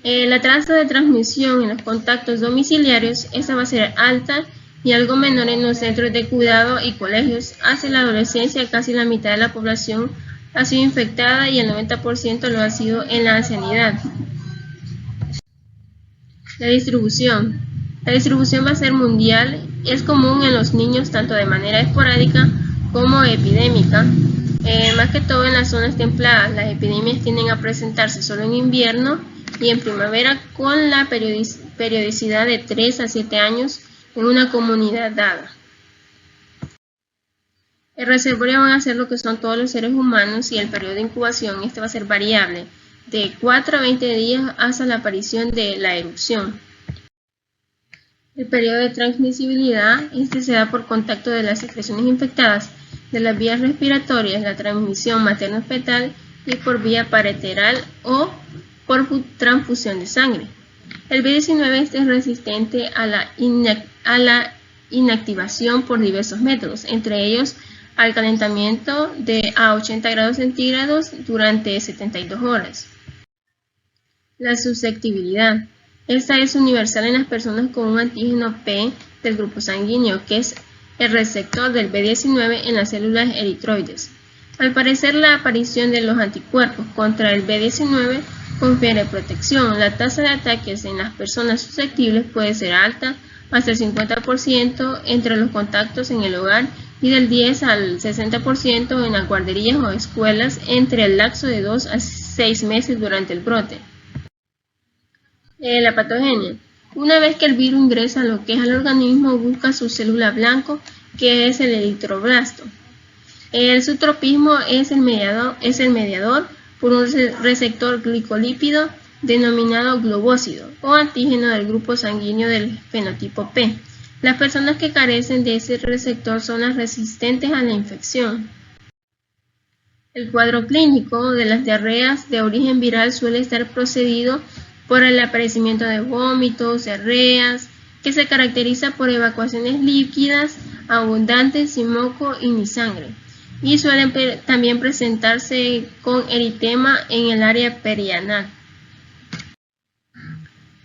La tasa de transmisión en los contactos domiciliarios, esa va a ser alta y algo menor en los centros de cuidado y colegios. Hacia la adolescencia, casi la mitad de la población ha sido infectada y el 90% lo ha sido en la ancianidad. La distribución. La distribución va a ser mundial. Es común en los niños tanto de manera esporádica como epidémica. Más que todo en las zonas templadas, las epidemias tienden a presentarse solo en invierno y en primavera con la periodicidad de 3 a 7 años en una comunidad dada. El reservorio van a ser lo que son todos los seres humanos y el periodo de incubación va a ser variable de 4 a 20 días hasta la aparición de la erupción. El periodo de transmisibilidad se da por contacto de las secreciones infectadas de las vías respiratorias, la transmisión materno-fetal y por vía parenteral o por transfusión de sangre. El B19 es resistente a la inactivación por diversos métodos, entre ellos al calentamiento a 80 grados centígrados durante 72 horas. La susceptibilidad. Esta es universal en las personas con un antígeno P del grupo sanguíneo, que es el receptor del B19 en las células eritroides. Al parecer, la aparición de los anticuerpos contra el B19 confiere protección. La tasa de ataques en las personas susceptibles puede ser alta, hasta el 50% entre los contactos en el hogar y del 10 al 60% en las guarderías o escuelas entre el lapso de 2 a 6 meses durante el brote. La patogenia. Una vez que el virus ingresa a lo que es al organismo, busca su célula blanco, que es el eritroblasto. Su tropismo es el mediador por un receptor glicolípido denominado globócido o antígeno del grupo sanguíneo del fenotipo P. Las personas que carecen de ese receptor son las resistentes a la infección. El cuadro clínico de las diarreas de origen viral suele estar precedido por el aparecimiento de vómitos, diarreas, que se caracteriza por evacuaciones líquidas abundantes sin moco y ni sangre, y suelen también presentarse con eritema en el área perianal.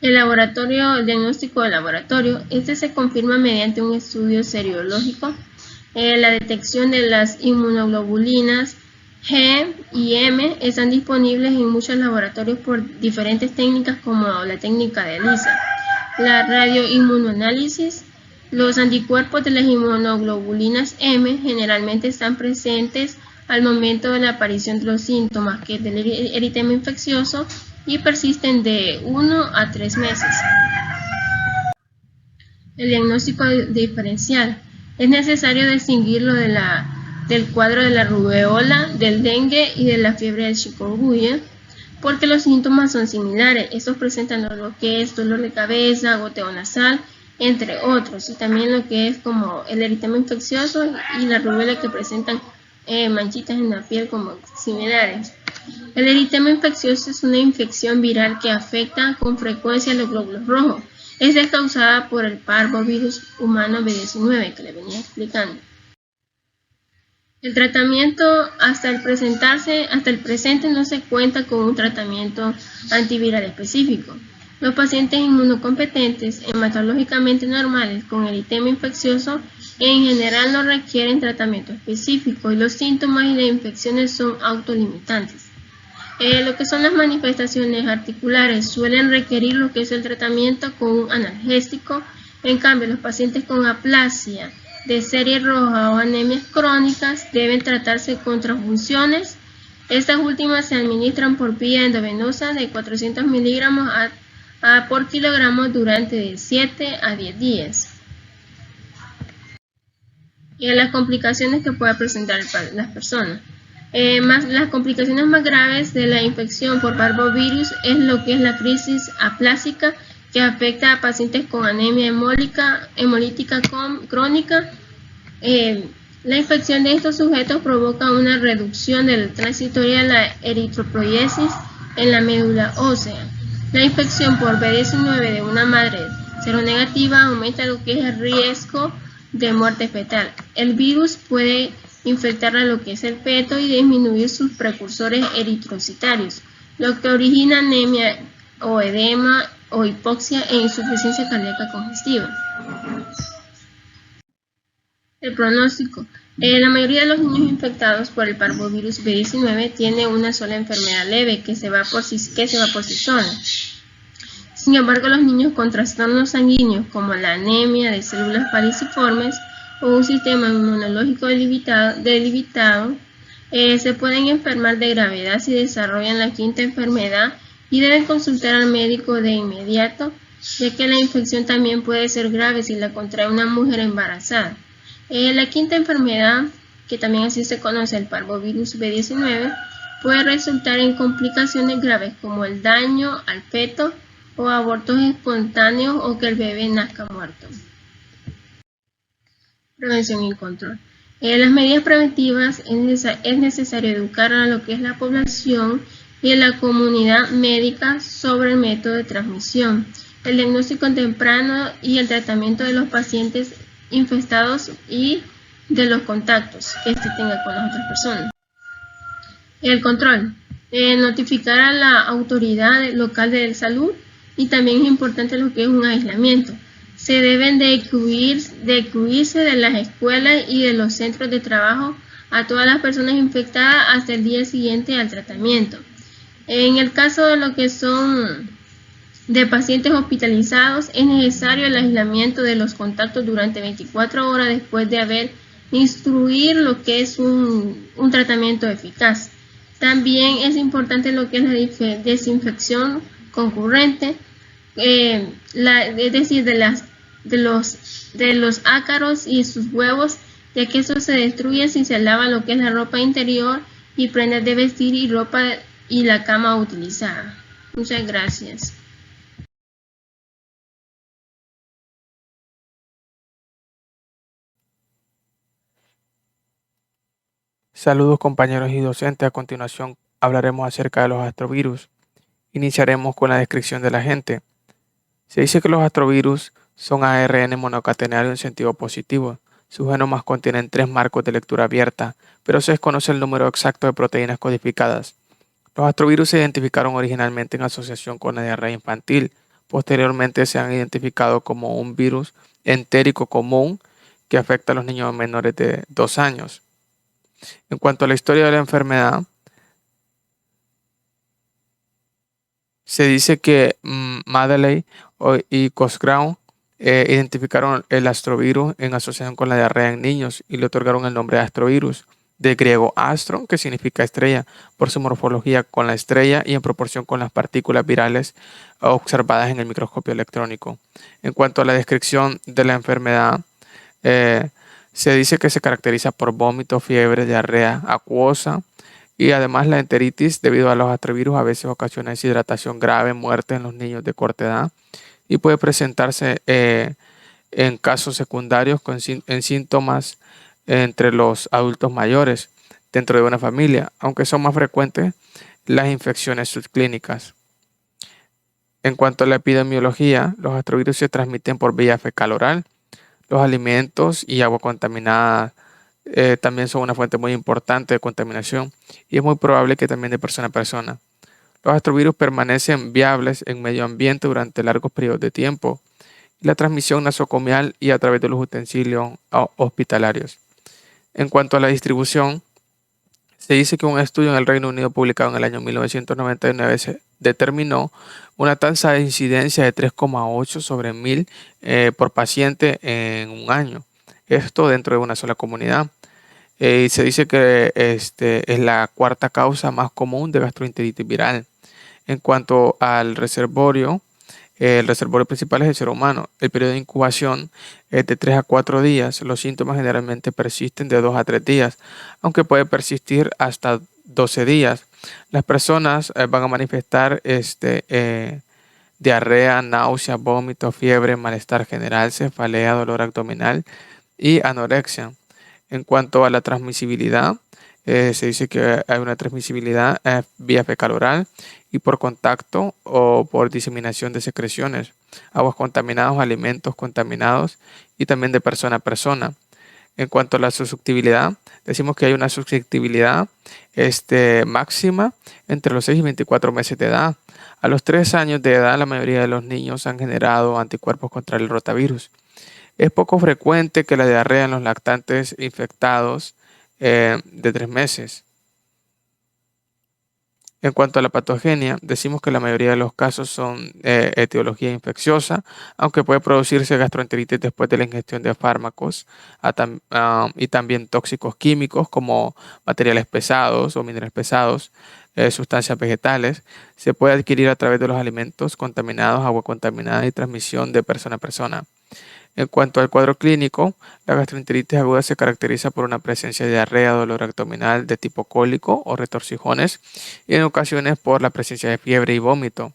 El diagnóstico de laboratorio, se confirma mediante un estudio serológico. La detección de las inmunoglobulinas G y M están disponibles en muchos laboratorios por diferentes técnicas como la técnica de ELISA, la radioinmunoanálisis. Los anticuerpos de las inmunoglobulinas M generalmente están presentes al momento de la aparición de los síntomas, que es del eritema infeccioso, y persisten de 1 a 3 meses. El diagnóstico diferencial. Es necesario distinguirlo del cuadro de la rubeola, del dengue y de la fiebre del chikungunya, porque los síntomas son similares. Estos presentan lo que es dolor de cabeza, goteo nasal, entre otros, y también lo que es como el eritema infeccioso y la rubéola, que presentan manchitas en la piel como similares. El eritema infeccioso es una infección viral que afecta con frecuencia los glóbulos rojos. Esta es causada por el parvovirus humano B19 que le venía explicando. El tratamiento hasta el presente no se cuenta con un tratamiento antiviral específico. Los pacientes inmunocompetentes, hematológicamente normales con eritema infeccioso, en general no requieren tratamiento específico y los síntomas y las infecciones son autolimitantes. Lo que son las manifestaciones articulares suelen requerir lo que es el tratamiento con un analgésico. En cambio, los pacientes con aplasia de serie roja o anemias crónicas deben tratarse con transfusiones. Estas últimas se administran por vía endovenosa de 400 miligramos por kilogramo durante de 7 a 10 días. Y las complicaciones que pueda presentar las personas. Más las complicaciones más graves de la infección por parvovirus es lo que es la crisis aplásica, que afecta a pacientes con anemia hemolítica crónica. La infección de estos sujetos provoca una reducción del transitoria de la eritropoiesis en la médula ósea. La infección por B19 de una madre seronegativa aumenta lo que es el riesgo de muerte fetal. El virus puede infectar a lo que es el feto y disminuir sus precursores eritrocitarios, lo que origina anemia o edema o hipoxia e insuficiencia cardíaca congestiva. El pronóstico. La mayoría de los niños infectados por el parvovirus B19 tiene una sola enfermedad leve que se va por sí sola. Sin embargo, los niños con trastornos sanguíneos como la anemia de células falciformes o un sistema inmunológico debilitado se pueden enfermar de gravedad si desarrollan la quinta enfermedad y deben consultar al médico de inmediato, ya que la infección también puede ser grave si la contrae una mujer embarazada. La quinta enfermedad, que también así se conoce el parvovirus B19, puede resultar en complicaciones graves como el daño al feto o abortos espontáneos o que el bebé nazca muerto. Prevención y control. Las medidas preventivas es necesario educar a lo que es la población y a la comunidad médica sobre el método de transmisión, el diagnóstico temprano y el tratamiento de los pacientes infectados y de los contactos que éste tenga con las otras personas. El control. Notificar a la autoridad local de salud y también es importante lo que es un aislamiento. Se deben de excluirse de las escuelas y de los centros de trabajo a todas las personas infectadas hasta el día siguiente al tratamiento. En el caso de lo que son de pacientes hospitalizados, es necesario el aislamiento de los contactos durante 24 horas después de haber instruir lo que es un tratamiento eficaz. También es importante lo que es la desinfección concurrente, es decir, de los ácaros y sus huevos, ya que eso se destruye si se lava lo que es la ropa interior y prendas de vestir y ropa y la cama utilizada. Muchas gracias. Saludos compañeros y docentes, a continuación hablaremos acerca de los astrovirus. Iniciaremos con la descripción de la agente. Se dice que los astrovirus son ARN monocatenario en sentido positivo. Sus genomas contienen 3 marcos de lectura abierta, pero se desconoce el número exacto de proteínas codificadas. Los astrovirus se identificaron originalmente en asociación con la diarrea infantil. Posteriormente se han identificado como un virus entérico común que afecta a los niños menores de 2 años. En cuanto a la historia de la enfermedad, se dice que Madeley y Cosgrove identificaron el astrovirus en asociación con la diarrea en niños y le otorgaron el nombre de astrovirus, de griego astron, que significa estrella, por su morfología con la estrella y en proporción con las partículas virales observadas en el microscopio electrónico. En cuanto a la descripción de la enfermedad, se dice que se caracteriza por vómito, fiebre, diarrea acuosa y además la enteritis debido a los astrovirus a veces ocasiona deshidratación grave, muerte en los niños de corta edad y puede presentarse en casos secundarios en síntomas entre los adultos mayores dentro de una familia, aunque son más frecuentes las infecciones subclínicas. En cuanto a la epidemiología, los astrovirus se transmiten por vía fecal oral. Los alimentos y agua contaminada también son una fuente muy importante de contaminación y es muy probable que también de persona a persona. Los astrovirus permanecen viables en medio ambiente durante largos periodos de tiempo. La transmisión nosocomial y a través de los utensilios hospitalarios. En cuanto a la distribución, se dice que un estudio en el Reino Unido publicado en el año 1999 se determinó una tasa de incidencia de 3,8 sobre 1000 por paciente en un año. Esto dentro de una sola comunidad. Y se dice que es la cuarta causa más común de gastroenteritis viral. En cuanto al reservorio, El reservorio principal es el ser humano. El periodo de incubación es de 3 a 4 días. Los síntomas generalmente persisten de 2 a 3 días, aunque puede persistir hasta 12 días. Las personas van a manifestar diarrea, náusea, vómito, fiebre, malestar general, cefalea, dolor abdominal y anorexia. En cuanto a la transmisibilidad, se dice que hay una transmisibilidad vía fecal oral y por contacto o por diseminación de secreciones, aguas contaminadas, alimentos contaminados y también de persona a persona. En cuanto a la susceptibilidad, decimos que hay una susceptibilidad máxima entre los 6 y 24 meses de edad. A los 3 años de edad, la mayoría de los niños han generado anticuerpos contra el rotavirus. Es poco frecuente que la diarrea en los lactantes infectados de 3 meses. En cuanto a la patogenia, decimos que la mayoría de los casos son etiología infecciosa, aunque puede producirse gastroenteritis después de la ingestión de fármacos y también tóxicos químicos como materiales pesados o minerales pesados, sustancias vegetales. Se puede adquirir a través de los alimentos contaminados, agua contaminada y transmisión de persona a persona. En cuanto al cuadro clínico, la gastroenteritis aguda se caracteriza por una presencia de diarrea, dolor abdominal de tipo cólico o retorcijones y en ocasiones por la presencia de fiebre y vómito.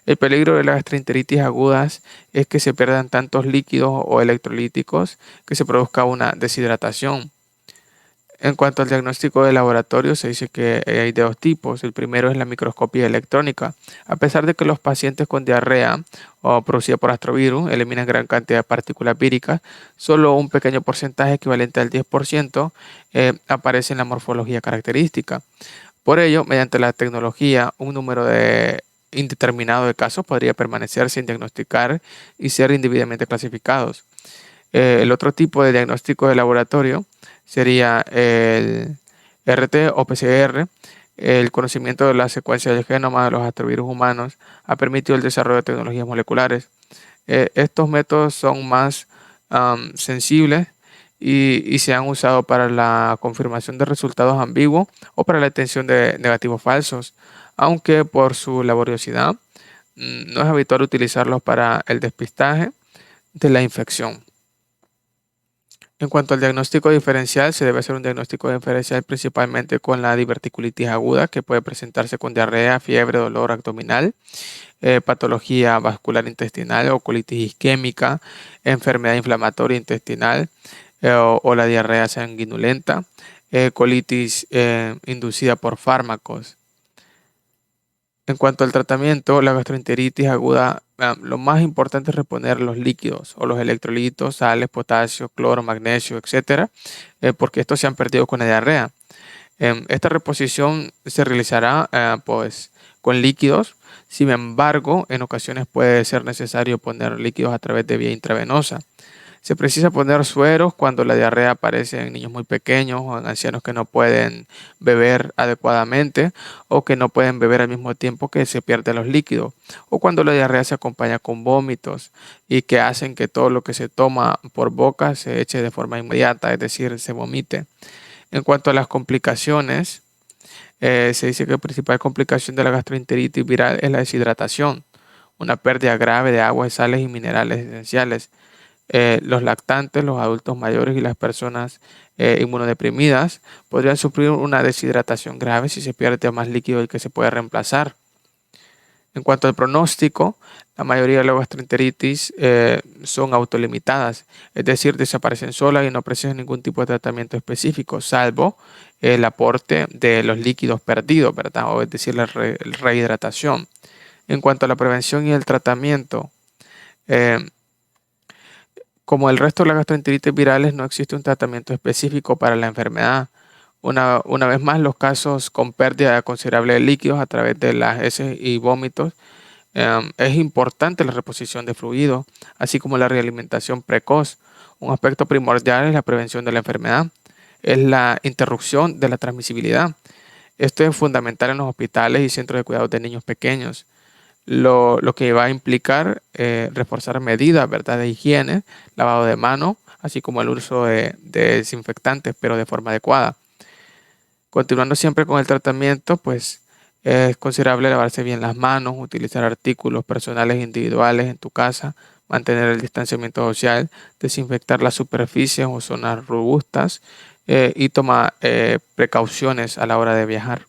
El peligro de la gastroenteritis agudas es que se pierdan tantos líquidos o electrolíticos que se produzca una deshidratación. En cuanto al diagnóstico de laboratorio, se dice que hay de 2 tipos. El primero es la microscopía electrónica. A pesar de que los pacientes con diarrea o producida por astrovirus eliminan gran cantidad de partículas víricas, solo un pequeño porcentaje equivalente al 10% aparece en la morfología característica. Por ello, mediante la tecnología, un número indeterminado de casos podría permanecer sin diagnosticar y ser individualmente clasificados. El otro tipo de diagnóstico de laboratorio sería el RT o PCR. El conocimiento de la secuencia del genoma de los astrovirus humanos ha permitido el desarrollo de tecnologías moleculares. Estos métodos son más sensibles y se han usado para la confirmación de resultados ambiguos o para la detección de negativos falsos, aunque por su laboriosidad no es habitual utilizarlos para el despistaje de la infección. En cuanto al diagnóstico diferencial, se debe hacer un diagnóstico diferencial principalmente con la diverticulitis aguda, que puede presentarse con diarrea, fiebre, dolor abdominal, patología vascular intestinal o colitis isquémica, enfermedad inflamatoria intestinal o la diarrea sanguinolenta, colitis inducida por fármacos. En cuanto al tratamiento, la gastroenteritis aguda, lo más importante es reponer los líquidos o los electrolitos, sales, potasio, cloro, magnesio, etcétera, porque estos se han perdido con la diarrea. Esta reposición se realizará con líquidos. Sin embargo, en ocasiones puede ser necesario poner líquidos a través de vía intravenosa. Se precisa poner sueros cuando la diarrea aparece en niños muy pequeños o en ancianos que no pueden beber adecuadamente o que no pueden beber al mismo tiempo que se pierden los líquidos, o cuando la diarrea se acompaña con vómitos y que hacen que todo lo que se toma por boca se eche de forma inmediata, es decir, se vomite. En cuanto a las complicaciones, se dice que la principal complicación de la gastroenteritis viral es la deshidratación, una pérdida grave de agua, sales y minerales esenciales. Los lactantes, los adultos mayores y las personas inmunodeprimidas podrían sufrir una deshidratación grave si se pierde más líquido del que se puede reemplazar. En cuanto al pronóstico, la mayoría de las gastroenteritis son autolimitadas, es decir, desaparecen solas y no presentan ningún tipo de tratamiento específico, salvo el aporte de los líquidos perdidos, ¿verdad? O es decir, la rehidratación. En cuanto a la prevención y el tratamiento, como el resto de las gastroenteritis virales, no existe un tratamiento específico para la enfermedad. Una vez más, los casos con pérdida considerable de líquidos a través de las heces y vómitos, es importante la reposición de fluidos, así como la realimentación precoz. Un aspecto primordial es la prevención de la enfermedad, es la interrupción de la transmisibilidad. Esto es fundamental en los hospitales y centros de cuidados de niños pequeños. Lo que va a implicar reforzar medidas, ¿verdad?, de higiene, lavado de manos, así como el uso de desinfectantes, pero de forma adecuada. Continuando siempre con el tratamiento, pues Es considerable lavarse bien las manos, utilizar artículos personales individuales en tu casa, mantener el distanciamiento social, desinfectar las superficies o zonas robustas y tomar precauciones a la hora de viajar.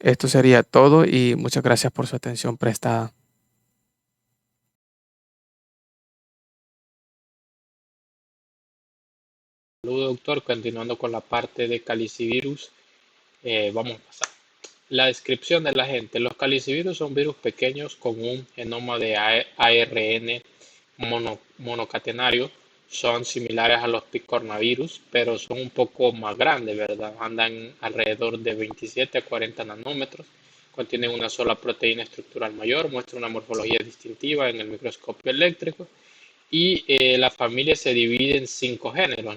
Esto sería todo y muchas gracias por su atención prestada. Saludos, doctor. Continuando con la parte de calicivirus, vamos a pasar. La descripción de la gente. Los calicivirus son virus pequeños con un genoma de ARN monocatenario. Son similares a los picornavirus, pero son un poco más grandes, ¿verdad? Andan alrededor de 27 a 40 nanómetros. Contienen una sola proteína estructural mayor, muestra una morfología distintiva en el microscopio eléctrico. Y la familia se divide en 5 géneros: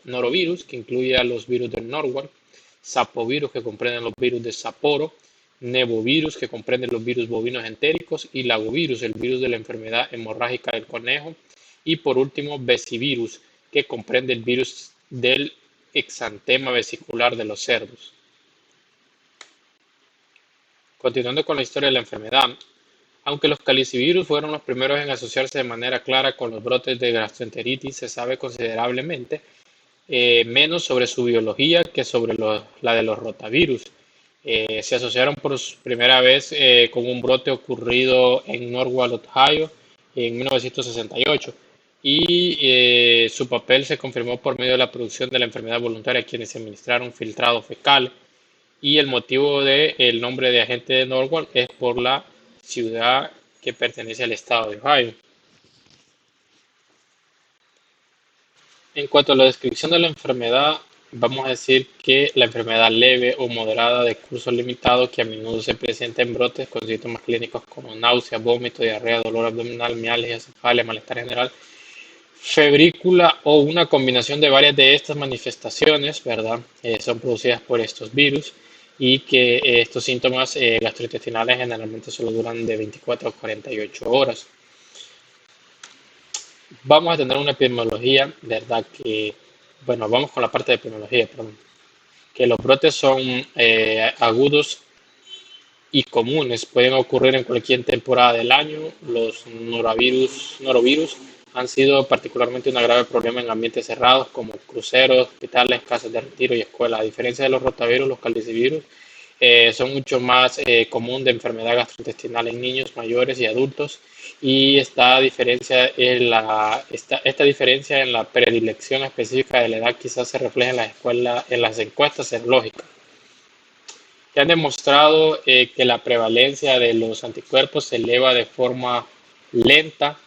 norovirus, que incluye a los virus del Norwalk; sapovirus, que comprenden los virus de Sapporo; nevovirus, que comprende los virus bovinos entéricos; y lagovirus, el virus de la enfermedad hemorrágica del conejo; y por último, vesivirus, que comprende el virus del exantema vesicular de los cerdos. Continuando con la historia de la enfermedad, aunque los calicivirus fueron los primeros en asociarse de manera clara con los brotes de gastroenteritis, se sabe considerablemente menos sobre su biología que sobre la de los rotavirus. Se asociaron por primera vez con un brote ocurrido en Norwalk, Ohio, en 1968, y su papel se confirmó por medio de la producción de la enfermedad voluntaria a quienes se administraron filtrado fecal. Y el motivo del nombre de agente de Norwalk es por la ciudad que pertenece al estado de Ohio. En cuanto a la descripción de la enfermedad, vamos a decir que la enfermedad leve o moderada de curso limitado, que a menudo se presenta en brotes con síntomas clínicos como náusea, vómito, diarrea, dolor abdominal, mialgia, cefalea, malestar general, febrícula o una combinación de varias de estas manifestaciones, ¿verdad? Son producidas por estos virus, y que estos síntomas gastrointestinales generalmente solo duran de 24 a 48 horas. Vamos a tener una epidemiología, ¿verdad? Bueno, vamos con la parte de epidemiología, perdón. Que los brotes son agudos y comunes, pueden ocurrir en cualquier temporada del año. Los norovirus han sido particularmente un grave problema en ambientes cerrados como cruceros, hospitales, casas de retiro y escuelas. A diferencia de los rotavirus, los calicivirus son mucho más común de enfermedad gastrointestinal en niños, mayores y adultos, y esta diferencia en la predilección específica de la edad quizás se refleja en las encuestas serológicas, que han demostrado que la prevalencia de los anticuerpos se eleva de forma lenta,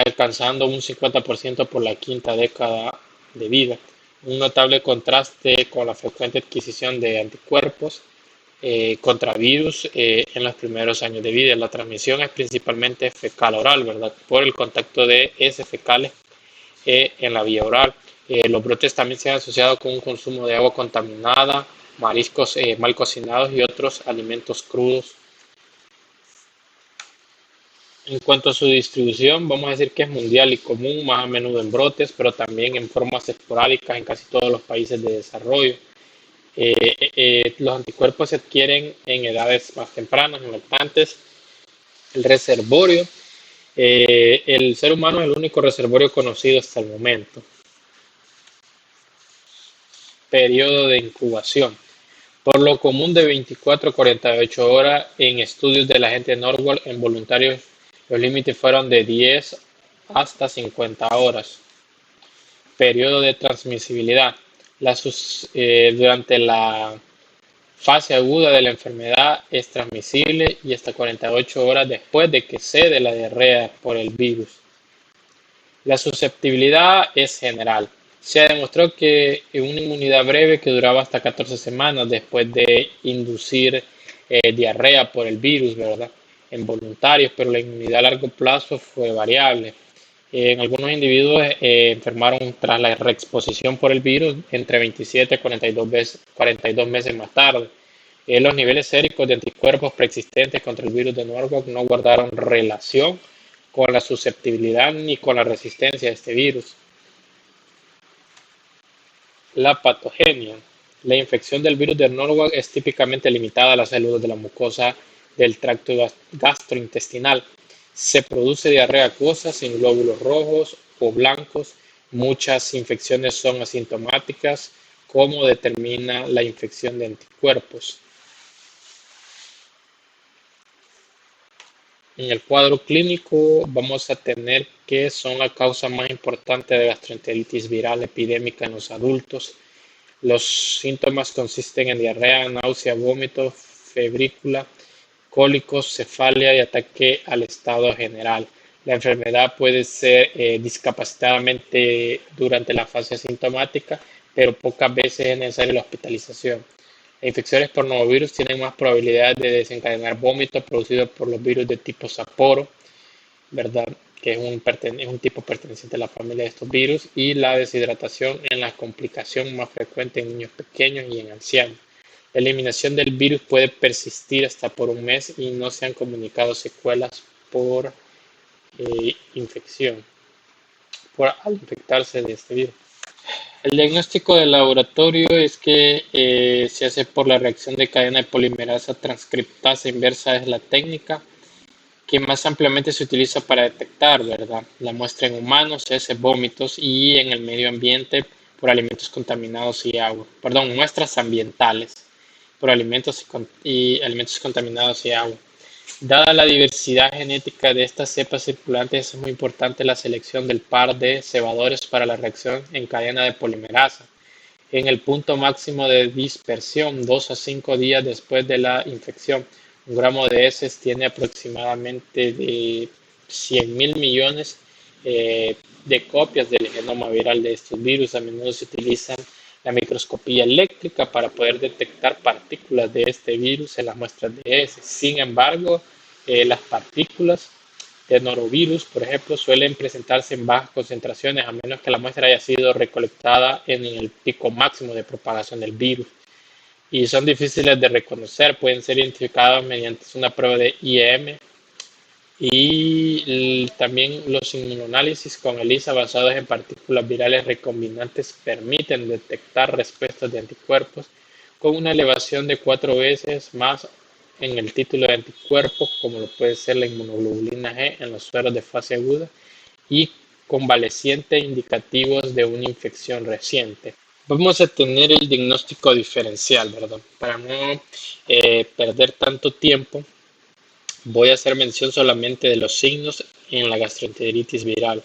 alcanzando un 50% por la quinta década de vida. Un notable contraste con la frecuente adquisición de anticuerpos contra virus en los primeros años de vida. La transmisión es principalmente fecal oral, ¿verdad? Por el contacto de heces fecales en la vía oral. Los brotes también se han asociado con un consumo de agua contaminada, mariscos mal cocinados y otros alimentos crudos. En cuanto a su distribución, vamos a decir que es mundial y común, más a menudo en brotes, pero también en formas esporádicas en casi todos los países de desarrollo. Los anticuerpos se adquieren en edades más tempranas, en lactantes. El reservorio, el ser humano es el único reservorio conocido hasta el momento. Periodo de incubación. Por lo común de 24 a 48 horas. En estudios del agente Norwalk en voluntarios, los límites fueron de 10 hasta 50 horas. Periodo de transmisibilidad. Durante la fase aguda de la enfermedad es transmisible y hasta 48 horas después de que cede la diarrea por el virus. La susceptibilidad es general. Se demostró que una inmunidad breve que duraba hasta 14 semanas después de inducir diarrea por el virus, ¿verdad? En voluntarios, pero la inmunidad a largo plazo fue variable. En algunos individuos enfermaron tras la reexposición por el virus entre 27 y 42 meses más tarde. Los niveles séricos de anticuerpos preexistentes contra el virus de Norwalk no guardaron relación con la susceptibilidad ni con la resistencia a este virus. La patogenia. La infección del virus de Norwalk es típicamente limitada a las células de la mucosa del tracto gastrointestinal. Se produce diarrea acuosa sin glóbulos rojos o blancos. Muchas infecciones son asintomáticas, como determina la infección de anticuerpos. En el cuadro clínico vamos a tener que son la causa más importante de gastroenteritis viral epidémica en los adultos. Los síntomas consisten en diarrea, náusea, vómito, febrícula, cólicos, cefalia y ataque al estado general. La enfermedad puede ser discapacitadamente durante la fase asintomática, pero pocas veces es necesaria la hospitalización. Las infecciones por novovirus tienen más probabilidad de desencadenar vómito producido por los virus de tipo Sapporo, ¿verdad? Que es un tipo perteneciente a la familia de estos virus, y la deshidratación en la complicación más frecuente en niños pequeños y en ancianos. La eliminación del virus puede persistir hasta por un mes y no se han comunicado secuelas por infección, al infectarse de este virus. El diagnóstico de laboratorio es que se hace por la reacción de cadena de polimerasa transcriptasa inversa. Es la técnica que más ampliamente se utiliza para detectar, ¿verdad?, la muestra en humanos, heces, vómitos, y en el medio ambiente por alimentos contaminados y agua. Perdón, muestras ambientales por alimentos y alimentos contaminados y agua. Dada la diversidad genética de estas cepas circulantes, es muy importante la selección del par de cebadores para la reacción en cadena de polimerasa. En el punto máximo de dispersión, 2 a 5 días después de la infección, un gramo de heces tiene aproximadamente de 100.000 millones de copias del genoma viral de estos virus. A menudo se utiliza la microscopía eléctrica para poder detectar partículas de este virus en las muestras de heces. Sin embargo, las partículas de norovirus, por ejemplo, suelen presentarse en bajas concentraciones a menos que la muestra haya sido recolectada en el pico máximo de propagación del virus, y son difíciles de reconocer. Pueden ser identificados mediante una prueba de IEM, y también los inmunoanálisis con ELISA basados en partículas virales recombinantes permiten detectar respuestas de anticuerpos con una elevación de 4 veces más en el título de anticuerpos, como lo puede ser la inmunoglobulina G en los sueros de fase aguda y convaleciente, indicativos de una infección reciente. Vamos a tener el diagnóstico diferencial, ¿verdad? Para no perder tanto tiempo, voy a hacer mención solamente de los signos en la gastroenteritis viral.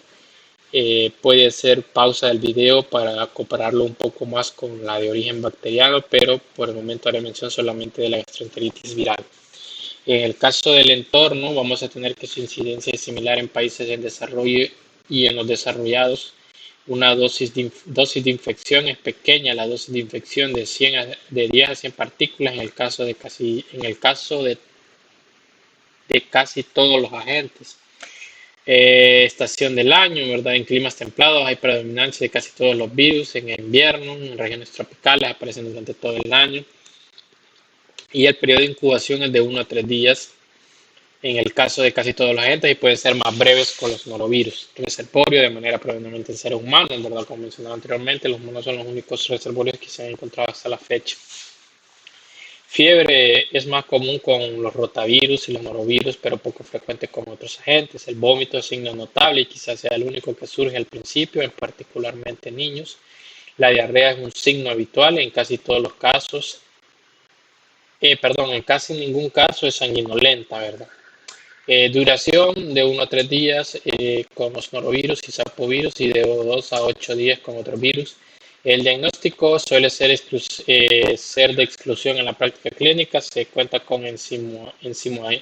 Puede ser pausa del video para compararlo un poco más con la de origen bacteriano, pero por el momento haré mención solamente de la gastroenteritis viral. En el caso del entorno, vamos a tener que su incidencia es similar en países en desarrollo y en los desarrollados. Una dosis de infección es pequeña, la dosis de infección de 10 a 100 partículas en el caso de casi todos los agentes. Estación del año, ¿verdad? En climas templados hay predominancia de casi todos los virus. En invierno, en regiones tropicales, aparecen durante todo el año. Y el periodo de incubación es de 1 a 3 días en el caso de casi todos los agentes, y pueden ser más breves con los norovirus. Reservorio de manera predominante en seres humanos, ¿verdad? Como mencionaba anteriormente, los humanos son los únicos reservorios que se han encontrado hasta la fecha. Fiebre es más común con los rotavirus y los norovirus, pero poco frecuente con otros agentes. El vómito es signo notable y quizás sea el único que surge al principio, particularmente en niños. La diarrea es un signo habitual en casi todos los casos. En casi ningún caso es sanguinolenta, ¿verdad? Duración de 1 a 3 días con los norovirus y sapovirus, y de 2 a 8 días con otros virus. El diagnóstico suele ser de exclusión en la práctica clínica. Se cuenta con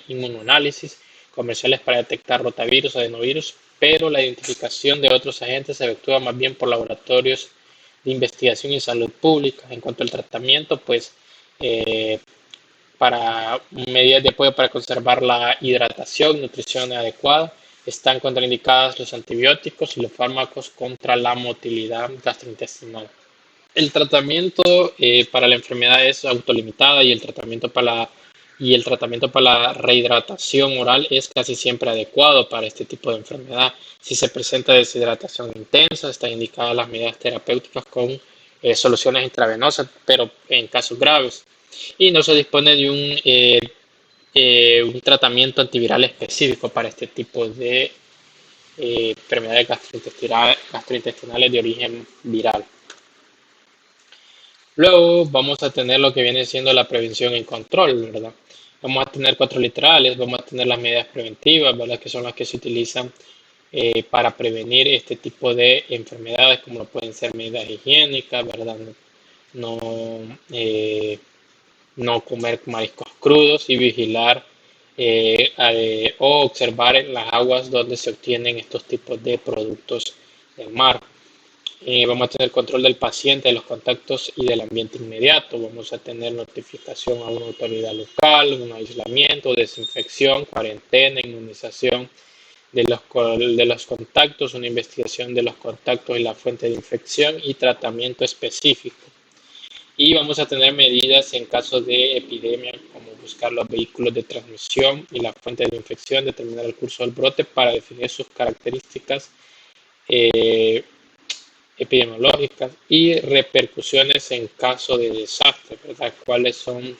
inmunoanálisis comerciales para detectar rotavirus o adenovirus, pero la identificación de otros agentes se efectúa más bien por laboratorios de investigación y salud pública. En cuanto al tratamiento, pues para medidas de apoyo para conservar la hidratación y nutrición adecuada, están contraindicados los antibióticos y los fármacos contra la motilidad gastrointestinal. El tratamiento para la enfermedad es autolimitada, y el tratamiento para la rehidratación oral es casi siempre adecuado para este tipo de enfermedad. Si se presenta deshidratación intensa, están indicadas las medidas terapéuticas con soluciones intravenosas, pero en casos graves. Y no se dispone de un tratamiento antiviral específico para este tipo de enfermedades gastrointestinales de origen viral. Luego vamos a tener lo que viene siendo la prevención y control, ¿verdad? Vamos a tener 4 literales, vamos a tener las medidas preventivas, ¿verdad? Que son las que se utilizan para prevenir este tipo de enfermedades, como lo pueden ser medidas higiénicas, ¿verdad? No comer mariscos crudos y vigilar o observar en las aguas donde se obtienen estos tipos de productos del mar. Vamos a tener control del paciente, de los contactos y del ambiente inmediato. Vamos a tener notificación a una autoridad local, un aislamiento, desinfección, cuarentena, inmunización de los contactos, una investigación de los contactos y la fuente de infección y tratamiento específico. Y vamos a tener medidas en caso de epidemia, como buscar los vehículos de transmisión y la fuente de la infección, determinar el curso del brote para definir sus características epidemiológicas y repercusiones en caso de desastre, ¿verdad? ¿Cuáles son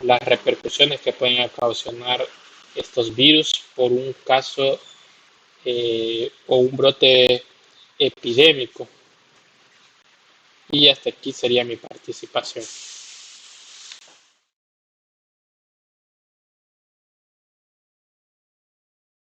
las repercusiones que pueden ocasionar estos virus por un caso o un brote epidémico? Y hasta aquí sería mi participación.